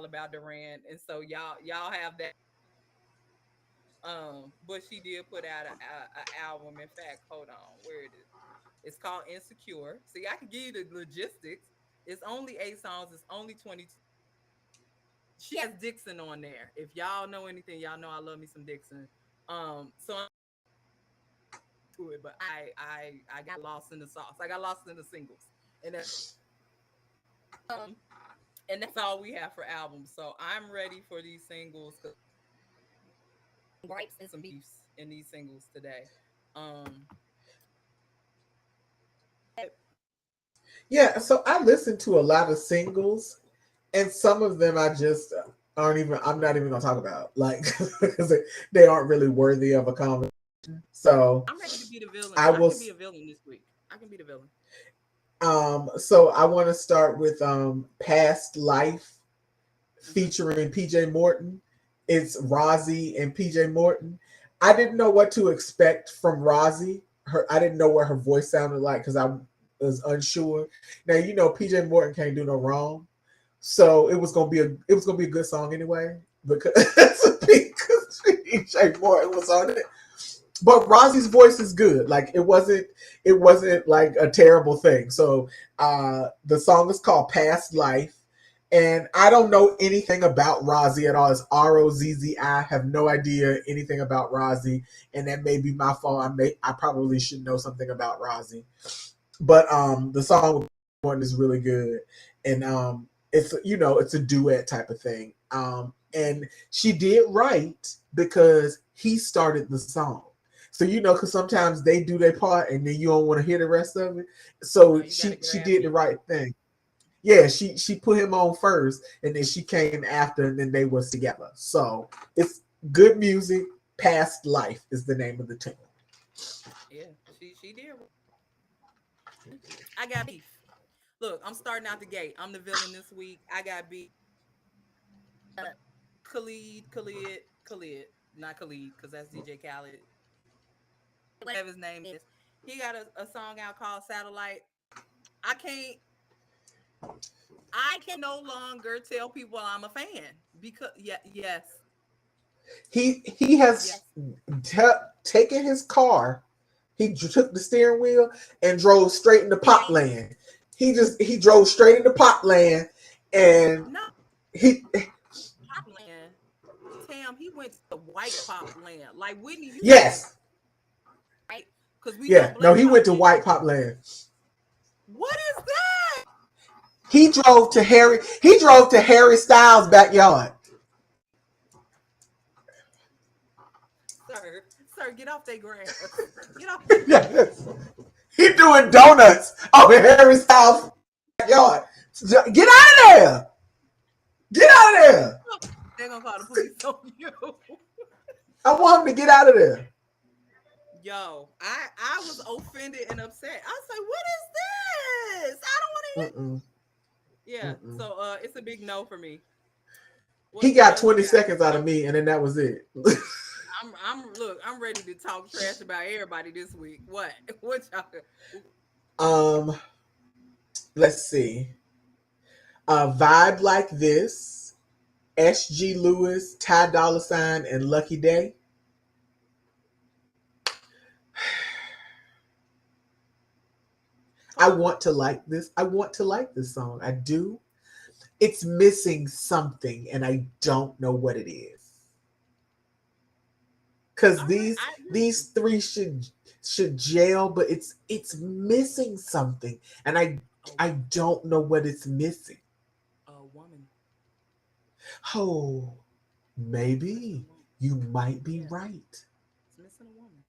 about Duran, and so y'all have that. But she did put out a album. In fact, hold on, where it is. It's called Insecure. See, I can give you the logistics. It's only 8 songs. It's only 22. She has Dixon on there. If y'all know anything, y'all know I love me some Dixon. So I'm to it, but I got lost in the sauce. I got lost in the singles, and um and that's all we have for albums. So I'm ready for these singles because gripes and some beefs in these singles today. Um, Yeah, so I listen to a lot of singles, and some of them I just aren't even. I'm not even gonna talk about, like, because they aren't really worthy of a conversation. So I'm ready to be the villain. I I will. can be a villain this week. I can be the villain. So I want to start with "Past Life" Mm-hmm. featuring PJ Morton. It's Rozzy and PJ Morton. I didn't know what to expect from Rozzy. I didn't know what her voice sounded like because I was unsure. Now PJ Morton can't do no wrong, so it was gonna be a good song anyway because because PJ Morton was on it. But Rozzy's voice is good. Like it wasn't like a terrible thing. So the song is called Past Life. And I don't know anything about Rozzy at all. It's Rozzi. I have no idea anything about Rozzy, and that may be my fault. I probably should know something about Rozzy. But the song one is really good, and it's a duet type of thing. And she did right because he started the song. So because sometimes they do their part and then you don't want to hear the rest of it. No, So you got to she grab did the me. right thing. Yeah, she put him on first, and then she came after, and then they was together. So it's good music. Past Life is the name of the tune. Yeah, she did. I got beef. Look, I'm starting out the gate. I'm the villain this week. I got beef. Khalid, not Khalid, because that's DJ Khaled. Whatever his name is, he got a song out called Satellite. I can't. I can no longer tell people I'm a fan because yeah, yes, He has yes. t- taken his car. He took the steering wheel and drove straight into pop land. He drove straight into pop land, and No, he pop land. Tam, he went to white pop land. Like Whitney, you said yes, right because we know yeah, no, black he pop went to land. white pop land. What is that, He drove to Harry Styles' backyard. sir? Sir, get off that grass. Get off that grass. Yes. He doing donuts over Harry Styles' backyard. Get out of there! Get out of there! They're gonna call the police on you. I want him to get out of there. Yo, I was offended and upset. I was like, what is this? I don't want to Mm-mm, hear. Yeah, mm-mm. so it's a big no for me. He What got else you 20 got? seconds out of me, and then that was it. I'm ready to talk trash about everybody this week. What? What y'all? um, let's see. Vibe Like This, SG Lewis, Ty Dolla Sign, and Lucky Day. I Fun. want to like this. I want to like this song. I do. It's missing something, and I don't know what it is. Cause All right, these I agree with these you. three should jail, but it's missing something, and A, I don't know what it's missing. a woman. Oh, It's missing maybe a woman. you might be Yeah, right. it's missing a woman.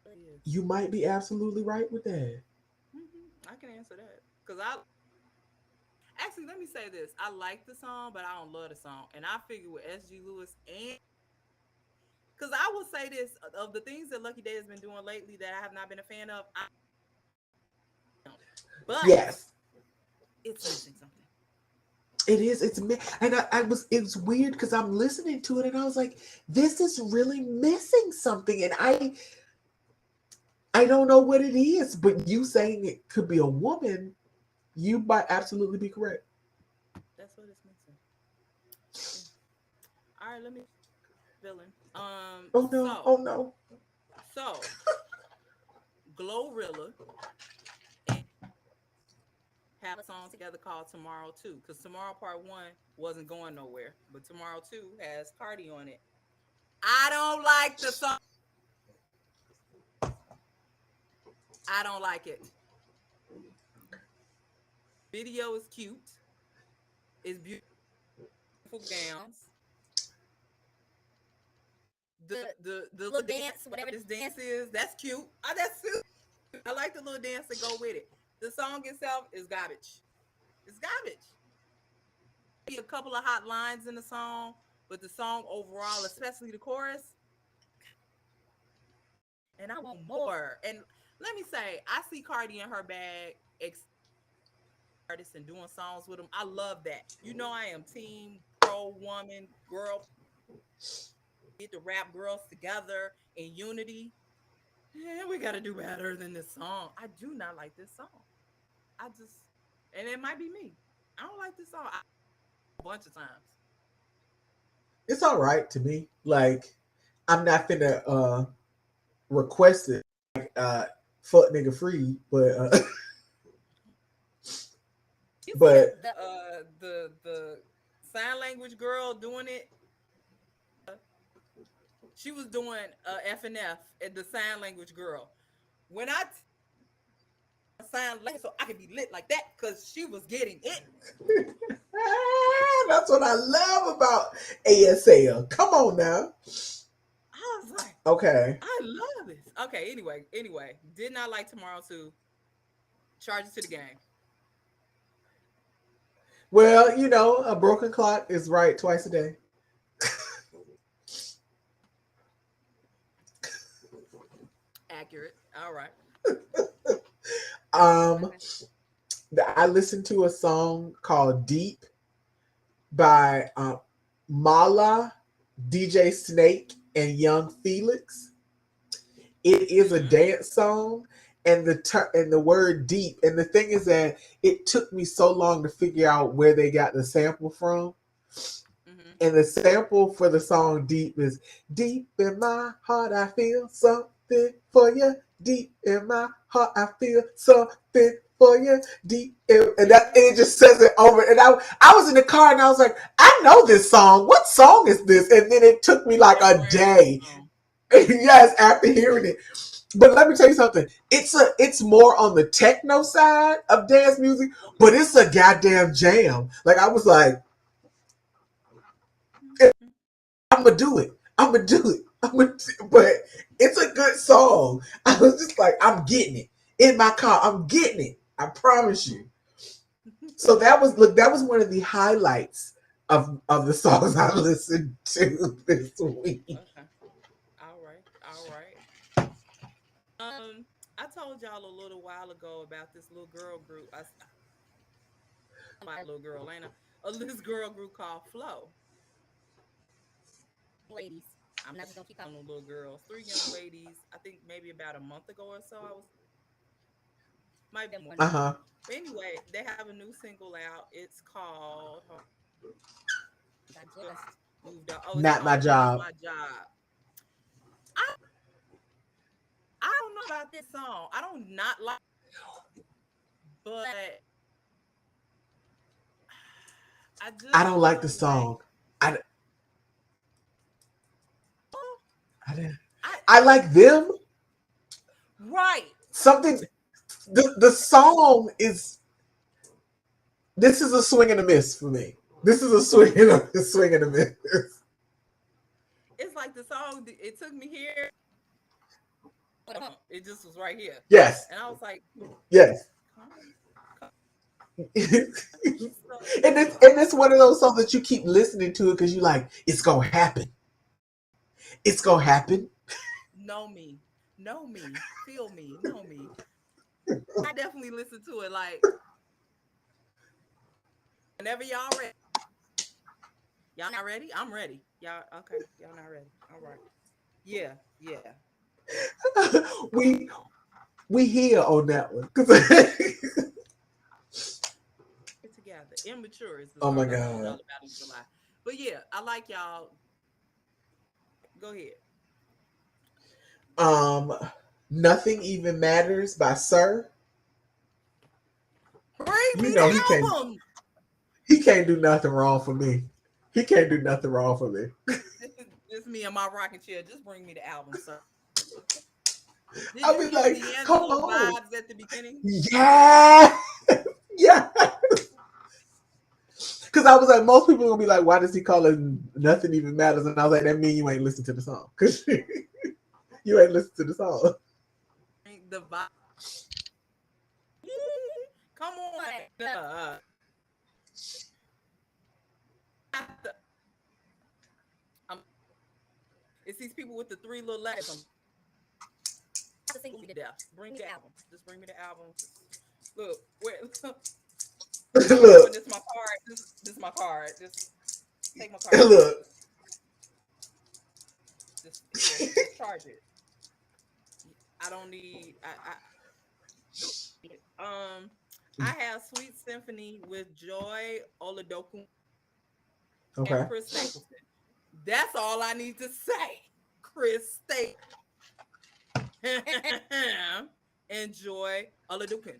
It is. You might be absolutely right with that. I can answer that because I actually let me say this. I like the song, but I don't love the song, and I figure with SG Lewis and because I will say this of the things that Lucky Day has been doing lately that I have not been a fan of, I don't. But Yes, it's missing something. it is. And I was. It's weird because I'm listening to it and I was like, this is really missing something, and I don't know what it is. But you saying it could be a woman, you might absolutely be correct. That's what it's missing. Yeah. All right, let me villain. Oh no! Oh no! So Glorilla and have a song together called Tomorrow 2 because Tomorrow Part 1 wasn't going nowhere, but Tomorrow 2 has Cardi on it. I don't like the song. I don't like it. Video is cute. It's beautiful gowns. The little dance, whatever this dance is, that's cute. That's cute. I like the little dance that go with it. The song itself is garbage. It's garbage. Maybe a couple of hot lines in the song, but the song overall, especially the chorus, and I want more. And let me say, I see Cardi in her bag, artists and doing songs with them. I love that. You know, I am team pro woman girl. Get the rap girls together in unity. And we got to do better than this song. I do not like this song. I just, and it might be me. I don't like this song a bunch of times. It's all right to me. Like I'm not gonna request it. Fuck nigga free, but You see but the sign language girl doing it. She was doing F and F at the sign language girl. When I sign language, so I could be lit like that because she was getting it. that's what I love about ASL. Come on now. I was like, Okay. I love this. Okay, anyway, did not like Tomorrow 2. Charges to the game. Well, you know, a broken clock is right twice a day. Accurate. All right. Um, Okay. I listened to a song called Deep by Mala, DJ Snake, and Young Felix. It is a Mm-hmm. dance song, and and the word deep. And the thing is that it took me so long to figure out where they got the sample from. Mm-hmm. And the sample for the song Deep is deep in my heart, I feel something for you. Deep in my heart, I feel something for you. And it just says it over. And I was in the car and I was like, I know this song. What song is this? And then it took me like a Never heard of this day. song. Yes, after hearing it. But let me tell you something. It's more on the techno side of dance music, but Okay. it's a goddamn jam. Like I was like, Mm-hmm. I'm gonna do it. I'm gonna do it. But it's a good song. I was just like, I'm getting it in my car. I'm getting it. I promise you. So that was look. That was one of the highlights of the songs I listened to this week. Okay. All right. All right. I told y'all a little while ago about this little girl group. I like little girl, ain't I? This girl group called Flow. ladies. I'm not just gonna keep calling them little girls. Three young ladies. I think maybe about a month ago or so. I was might be more now. Uh-huh. But anyway, they have a new single out. It's called. I just moved up. Oh, it's Not my called "Not job. My Job." I I don't know about this song. I don't not like, but I I just don't like the feel like song. I, oh, I, didn't- I I like them. right. Something the song is this is a swing and a miss for me. This is a swing and a miss. It's like the song. It took me here. It just was right here, Yes. and I was like, Yes. come, come. and So, it's one of those songs that you keep listening to it because you like it's gonna happen. It's gonna happen. know me, feel me, know me. I definitely listen to it like whenever y'all ready. Y'all not ready? I'm ready. Y'all okay? Y'all not ready? All right. Yeah, yeah. we we here on that one. Get together. Immature is the Oh my song I told y'all god. about in July. But yeah, I like y'all. Go ahead. Um, Nothing Even Matters by Sir. Bring You me know the album. he can't do nothing wrong for me. He can't do nothing wrong for me. This is me and my rocking chair. Just bring me the album, sir. Did I'll you be hear like, come D'Angelo on. vibes at the beginning? Yeah. Yeah. Because I was like, most people are gonna be like, why does he call it Nothing Even Matters? And I was like, that means you ain't listened to the song. Because you ain't listened to the song. The vibe. Come on. I'm, it's these people with the three little letters. I'm to single me to death. Bring me the album. Just bring me the album. Look, where I'm Look, showing this my card. This is my card. Just take my card. look. Just here. Just charge it. I don't need. I have Sweet Symphony with Joy Oladoku and Okay. Chris Stapleton. That's all I need to say. Chris Stapleton and Joy Oladoku.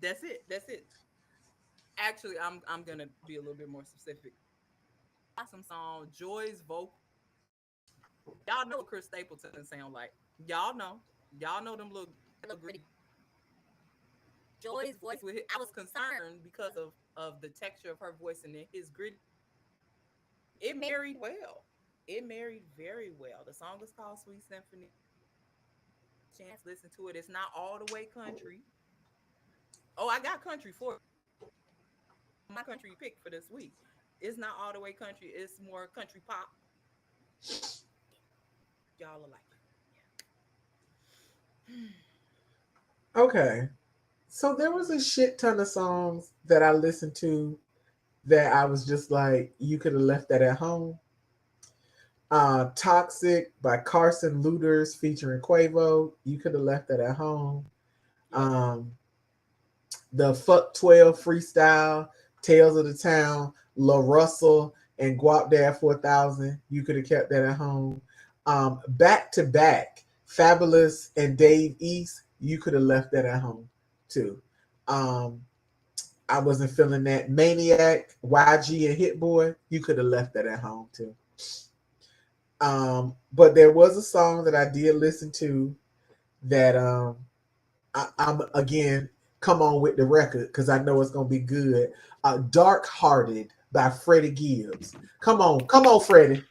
That's it. That's it. Actually, I'm gonna be a little bit more specific. Awesome song. Joy's vocal. Y'all know what Chris Stapleton sound like. Y'all know. Y'all know them little gritty. Joy's voice. I was concerned because of the texture of her voice and then his gritty. It married well. It married very well. The song is called Sweet Symphony. Chance listen to it. It's not all the way country. Oh, I got country for my country pick for this week. It's not all the way country. It's more country pop. Y'all are like it. Okay. So there was a shit ton of songs that I listened to that I was just like, you could have left that at home. Toxic by Carson Looters featuring Quavo. You could have left that at home. Yep. The Fuck 12 freestyle, Tales of the Town, La Russell, and Guap Dad 4000. You could have kept that at home. Back to back, Fabulous and Dave East. You could have left that at home too. Um, I wasn't feeling that. Maniac, YG, and Hit Boy. You could have left that at home too. But there was a song that I did listen to that I'm again come on with the record because I know it's gonna be good. Dark Hearted by Freddie Gibbs. Come on, Freddie.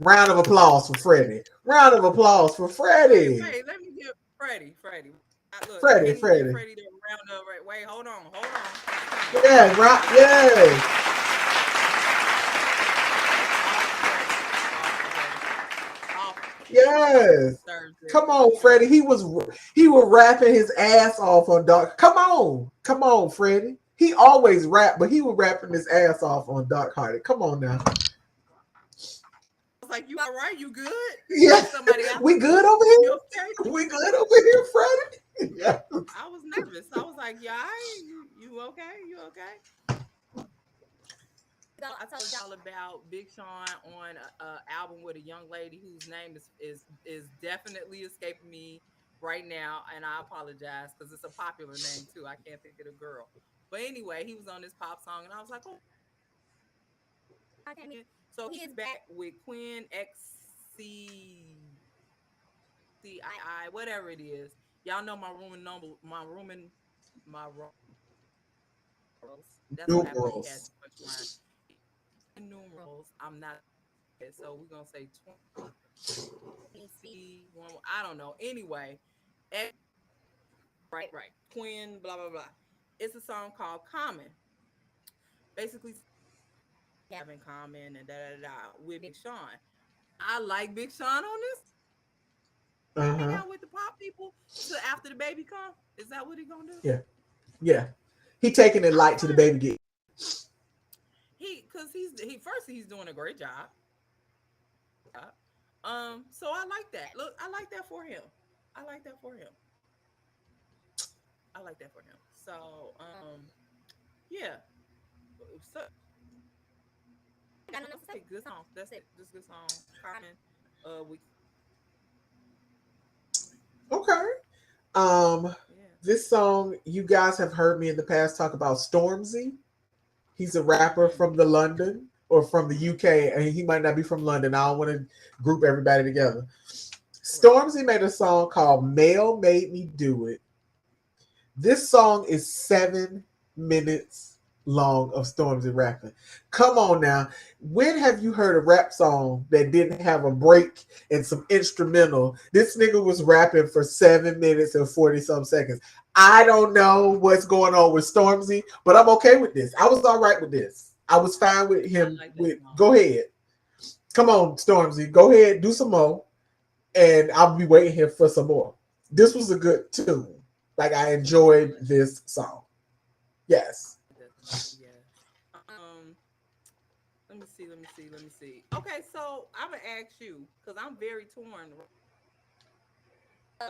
Round of applause for Freddie. Round of applause for Freddie. Wait. Let me get Freddie. Look, I Freddie, can't even get Freddie. Freddie to round up. Right. Wait, hold on. It's coming. Yeah, rock, yeah. Off Yes. Thursday. Come on, Freddie. He was rapping his ass off on Dark. Come on, Freddie. He always rap, but he was rapping his ass off on Dark Hearted. Come on now. like, you all right? You good? Yeah, Somebody asked we me, good over you here. okay? We good over here, Freddie. Yeah. I was nervous. I was like, yeah, you okay? You okay? I told y'all about Big Sean on a album with a young lady whose name is definitely escaping me right now, and I apologize because it's a popular name too. I can't think of the girl, but anyway, he was on this pop song, and I was like, oh, I came in. So he is back with Quinn XCCII, whatever it is. Y'all know my Roman number, my numerals. That's what happened when you ask Numerals. a punchline. Numerals. I'm not. So we're gonna say 20 one. I don't know. Anyway, right. Quinn, blah blah blah. It's a song called "Common." Basically, having common and da da da with Big Sean. I like Big Sean on this. Hang Uh-huh. out with the pop people till after the baby come. Is that what he gonna do? Yeah. Yeah. He taking it I'm light to the fine. baby get. Because he's doing a great job. So I like that. Look, I like that for him. I like that for him. I like that for him. So yeah. So I got nothing else to say. Good song. That's it. Just good song. Common. We Okay. Um, yeah. this song, you guys have heard me in the past talk about Stormzy. He's a rapper Mm-hmm. from the London or from the Mm-hmm. UK, and he might not be from London. I don't want to group everybody together. Right. Stormzy made a song called Mail Made Me Do It. This song is 7 minutes long of Stormzy rapping. Come on now. When have you heard a rap song that didn't have a break and some instrumental? This nigga was rapping for 7 minutes and 40 some seconds. I don't know what's going on with Stormzy, but I'm okay with this. I was all right with this. I was fine with I him like that with song. go ahead. Come on, Stormzy. Go ahead, do some more. And I'll be waiting here for some more. This was a good tune. Like I I enjoyed like this song. Yes. that song. Yeah. Um. Let me see. Okay, so I'm gonna ask you because I'm very torn.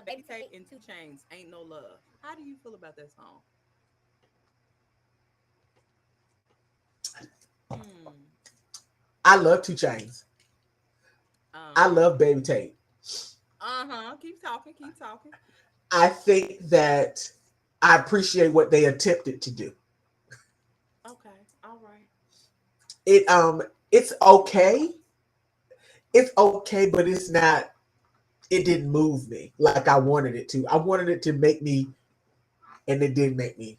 Baby Tape and Two Chains, "Ain't No Love." How do you feel about that song? Hmm. I love Two Chains. I Um. love Baby Tate. Uh-huh. Keep talking. Keep talking. I think that I appreciate what they attempted to do. Okay. All right. It's okay. It's okay, but it's not it didn't move me like I wanted it to. I wanted it to make me and it did make me.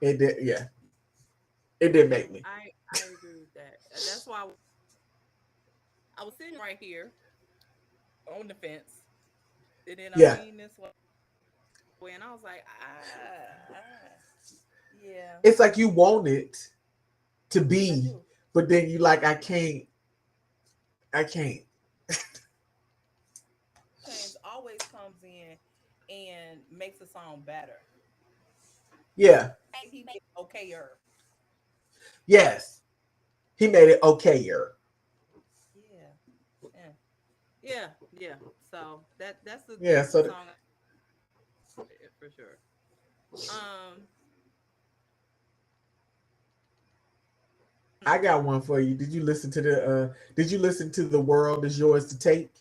It did yeah. It did Yeah. make me. I agree with that. That's why I was sitting right here on the fence, and then I Yeah. leaned this way, and I was like, yeah, It's like you want it to I be, do. but then you like I can't. Chains always comes in and makes a song better. Yeah. He made it okayer. Yes. He made it okayer. Yeah, yeah, yeah. So Yeah, that's the so song for sure. Um, I got one for you. Did you listen to The World Is Yours to Take?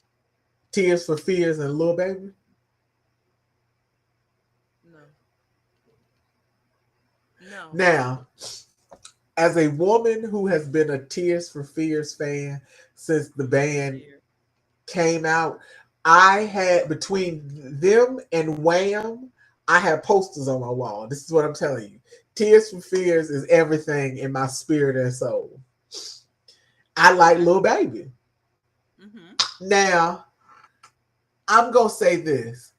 Tears for Fears and Lil Baby? no, no. Now, as a woman who has been a Tears for Fears fan since the band There. came out, I had between them and Wham, I had posters on my wall. This is what I'm telling you. Tears for Fears is everything in my spirit and soul. I like Okay. Lil Baby. Mm-hmm. Now, I'm gonna say this.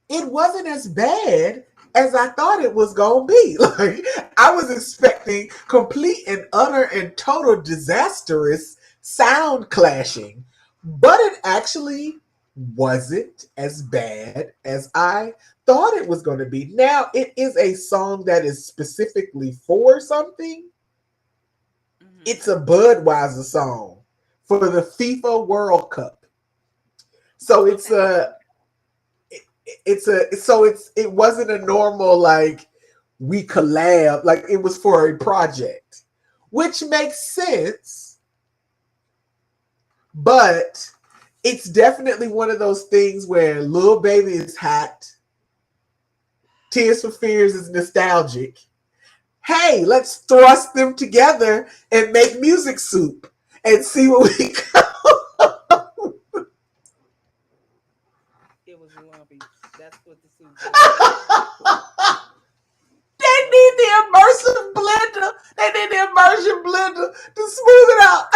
It wasn't as bad as I thought it was gonna be. Like I was expecting complete and utter and total disastrous sound clashing, but it actually wasn't as bad as I thought it was going to be. Now it is a song that is specifically for something, It's a Budweiser song for the FIFA World Cup. So it's Okay. it wasn't a normal like we collab, like it was for a project, which makes sense, but it's definitely one of those things where Lil Baby is hot, Tears for Fears is nostalgic. Hey, let's thrust them together and make music soup and see what we It was lumpy. That's what the soup was. They need Lumpy. the immersive blender. They need the immersion blender to smooth it out.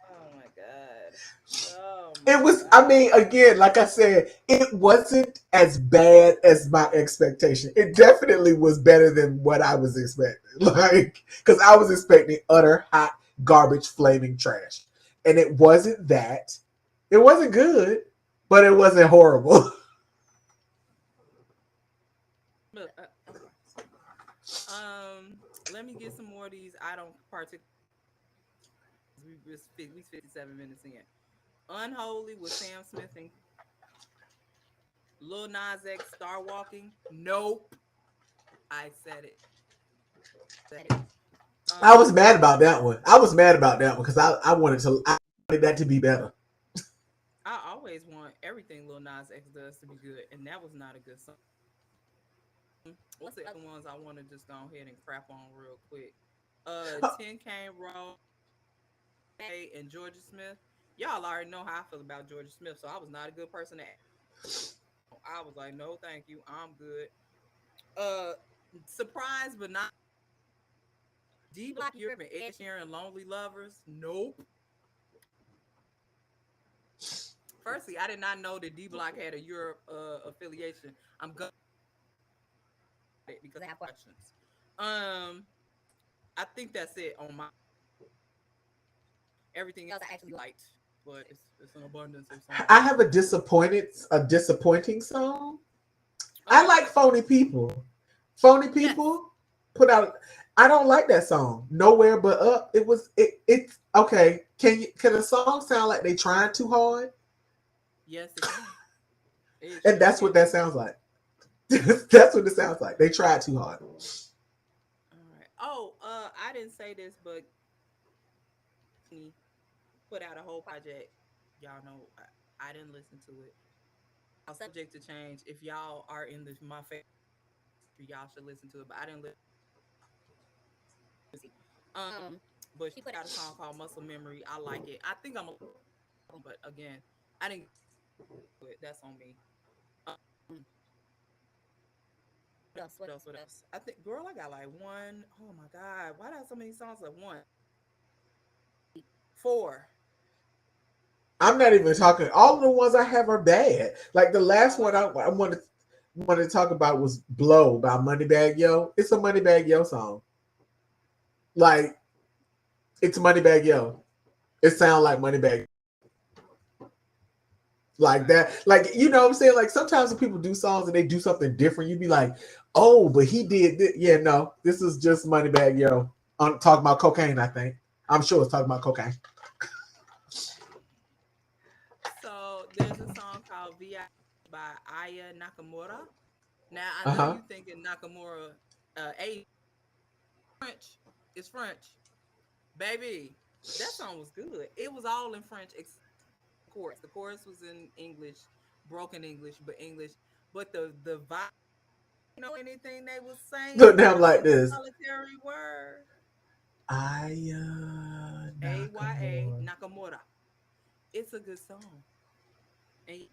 Oh my god. Oh It my was, I mean, god. again, like I said, it wasn't as bad as my expectation. It definitely was better than what I was expecting. Like, because I was expecting utter hot garbage flaming trash. And it wasn't that. It wasn't good, but it wasn't horrible. Look, okay. Let me get some more of these. I don't particularly. We 57 minutes in. Unholy with Sam Smith and Lil Nas X. Star Walking. Nope. I said it. Said it. I was mad Um, about that one. I was mad about that one because I wanted that to be better. I always want everything Lil Nas X does to be good, and that was not a good song. What's the other ones I want to just go ahead and crap on real quick? 10 Cane Road, Hey, and Georgia Smith. Y'all already know how I feel about Georgia Smith, so I was not a good person to ask. I was like, no, thank you, I'm good. Uh, Surprised but not. D Block Europe and Ed Sheeran, Lonely Lovers. Nope. Firstly, I did not know that D Block had a Europe affiliation. I'm gonna it because I have questions. Um, I think that's it on my everything else I actually liked, but it's an abundance of I songs. have a disappointing song. I Okay. like Phony People. Phony Yes. People put out. I don't like that song. Nowhere but up. It's okay. Can a song sound like they trying too hard? Yes, it can. It And sure that's what can. that sounds like. That's what it sounds like. They tried too hard. All right. Oh, I didn't say this, but he put out a whole project. Y'all know I didn't listen to it. I'll subject to change. If y'all are in this my favorite, y'all should listen to it. But I didn't listen. But she put out a song called Muscle Memory. I like it. I think I'm a but again, I didn't do it. That's on me. Um, what else? What else? What else? I think, girl, I got like one. Oh my god, why do I have so many songs like one, four? I'm not even talking. All of the ones I have are bad. Like the last Girl, I one got I wanted to talk about was "Blow" by Moneybag Yo. It's a Moneybag Yo song. Like it's Moneybag Yo. It sounds like Moneybag like okay. that. Like you know what I'm saying? Like sometimes when people do songs and they do something different, you'd be like, oh, but he did this. Yeah, no, this is just Moneybag Yo. I'm talking about cocaine, I think. I'm sure it's talking about cocaine. So there's a song called "Vi" by Aya Nakamura. Now I know Uh-huh. you thinking Nakamura, a French. It's French, baby. That song was good. It was all in French except the chorus. The chorus was in English, broken English, but English. But the vibe, you know, anything they was Look saying, down not like a this. solitary word. Aya Aya Nakamura. Nakamura. It's a good song and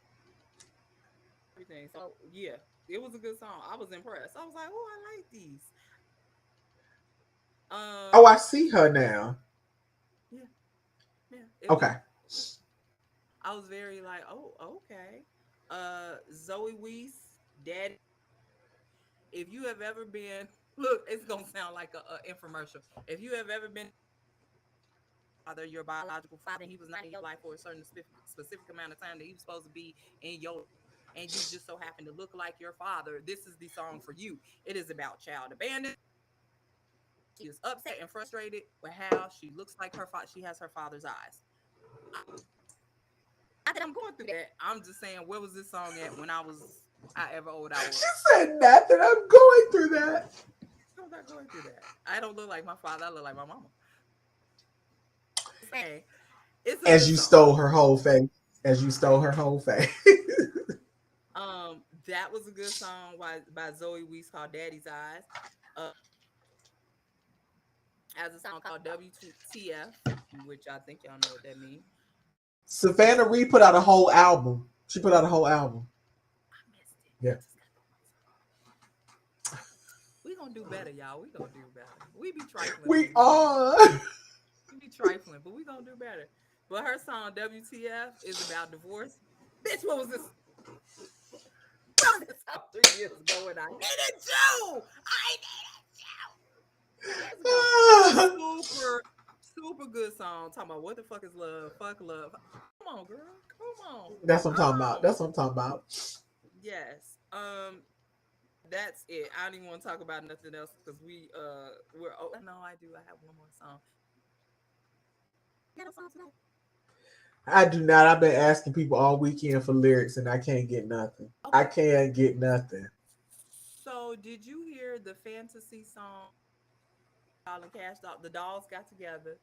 everything. So yeah, it was a good song. I was impressed. I was like, oh, I like these. Oh, I Um, see her now. yeah, yeah. It was. Okay. I was very like, oh, okay. Zoe Weiss, Daddy. If you have ever been, look, it's gonna sound like a infomercial. If you have ever been father, your biological father, and he was not in your life for a certain specific amount of time that he was supposed to be in your life, and you just so happen to look like your father, this is the song for you. It is about child abandonment. She is upset and frustrated with how she looks like her father. She has her father's eyes. Not that I'm going through that. I'm just saying, where was this song at when I was however old I She was? said not that I'm going through that. I'm not going through that. I don't look like my father. I look like my mama. Saying it's a As good you song. stole her whole face. As you stole her whole face. That was a good song by Zoe Weeks called Daddy's Eyes. Uh, has a song called WTF, which I think y'all know what that means. Savannah Ree put out a whole album. She put out a whole album. I missed it. Yeah. I just got we gonna do better, y'all. We gonna do better. We be trifling We on here. are. We be trifling, but we gonna do better. But her song WTF is about divorce. Bitch, what was this? What was this song 3 years ago when I needed you? I needed you 3 years ago. Super, super good song. Talking about what the fuck is love? Fuck love. Come on, girl. Come on. That's what I'm talking Come about. on. That's what I'm talking about. Yes. That's it. I don't even want to talk about nothing else because we're oh no, I do. I have one more song. You got a song tonight? I do not. I've been asking people all weekend for lyrics and I can't get nothing. I Okay. can't get nothing. So did you hear the fantasy song Colin Cash the dolls got together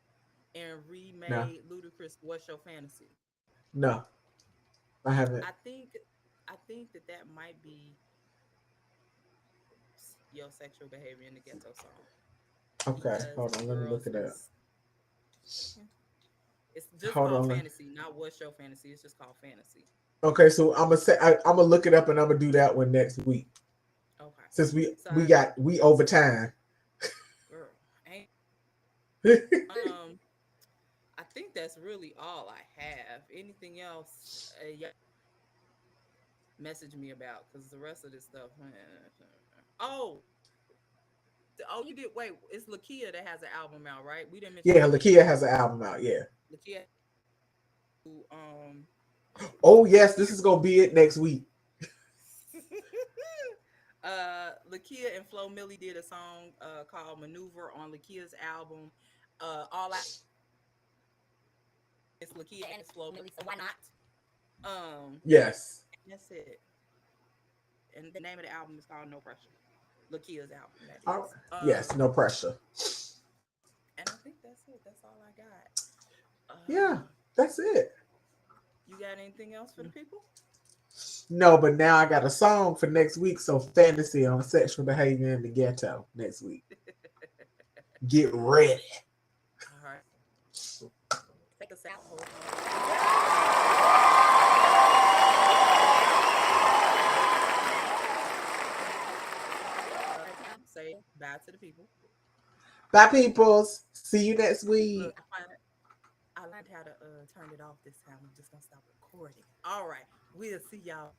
and No. remade Ludacris What's Your Fantasy? No. I haven't. I think I think that might be your sexual behavior in the ghetto song Okay. because Hold the on. Let me girls look it up. it's just Hold called on. fantasy, not What's Your Fantasy. It's just called fantasy. Okay, so I'm gonna look it up and I'm gonna do that one next week. Okay. Since So we over time. girl, ain't I think that's really all I have. Anything else? Yeah, message me about because the rest of this stuff. Oh, oh, you did. Wait, it's Lakia that has an album out, right? We didn't mention Yeah, Lakia. Lakia has an album out. Yeah. Lakia, who, Oh yes, this Lakia, is gonna be it next week. Lakia and Flo Milli did a song called "Maneuver" on Lakia's album. All I it's Lakia and it's Flo Milli, so why not? Yes. That's it. And the name of the album is called No Pressure. Lakia's album, that Oh, is. yes. No pressure. And I think that's it. That's all I got. Yeah, that's it. You got anything else for the people? No, but now I got a song for next week. So fantasy on sexual behavior in the ghetto next week. Get ready. All right. Take us out, hold on. Say bye to the people. Bye, peoples. See you next week. Look, I learned how to turn it off this time. I'm just gonna stop recording. All right. We'll see y'all.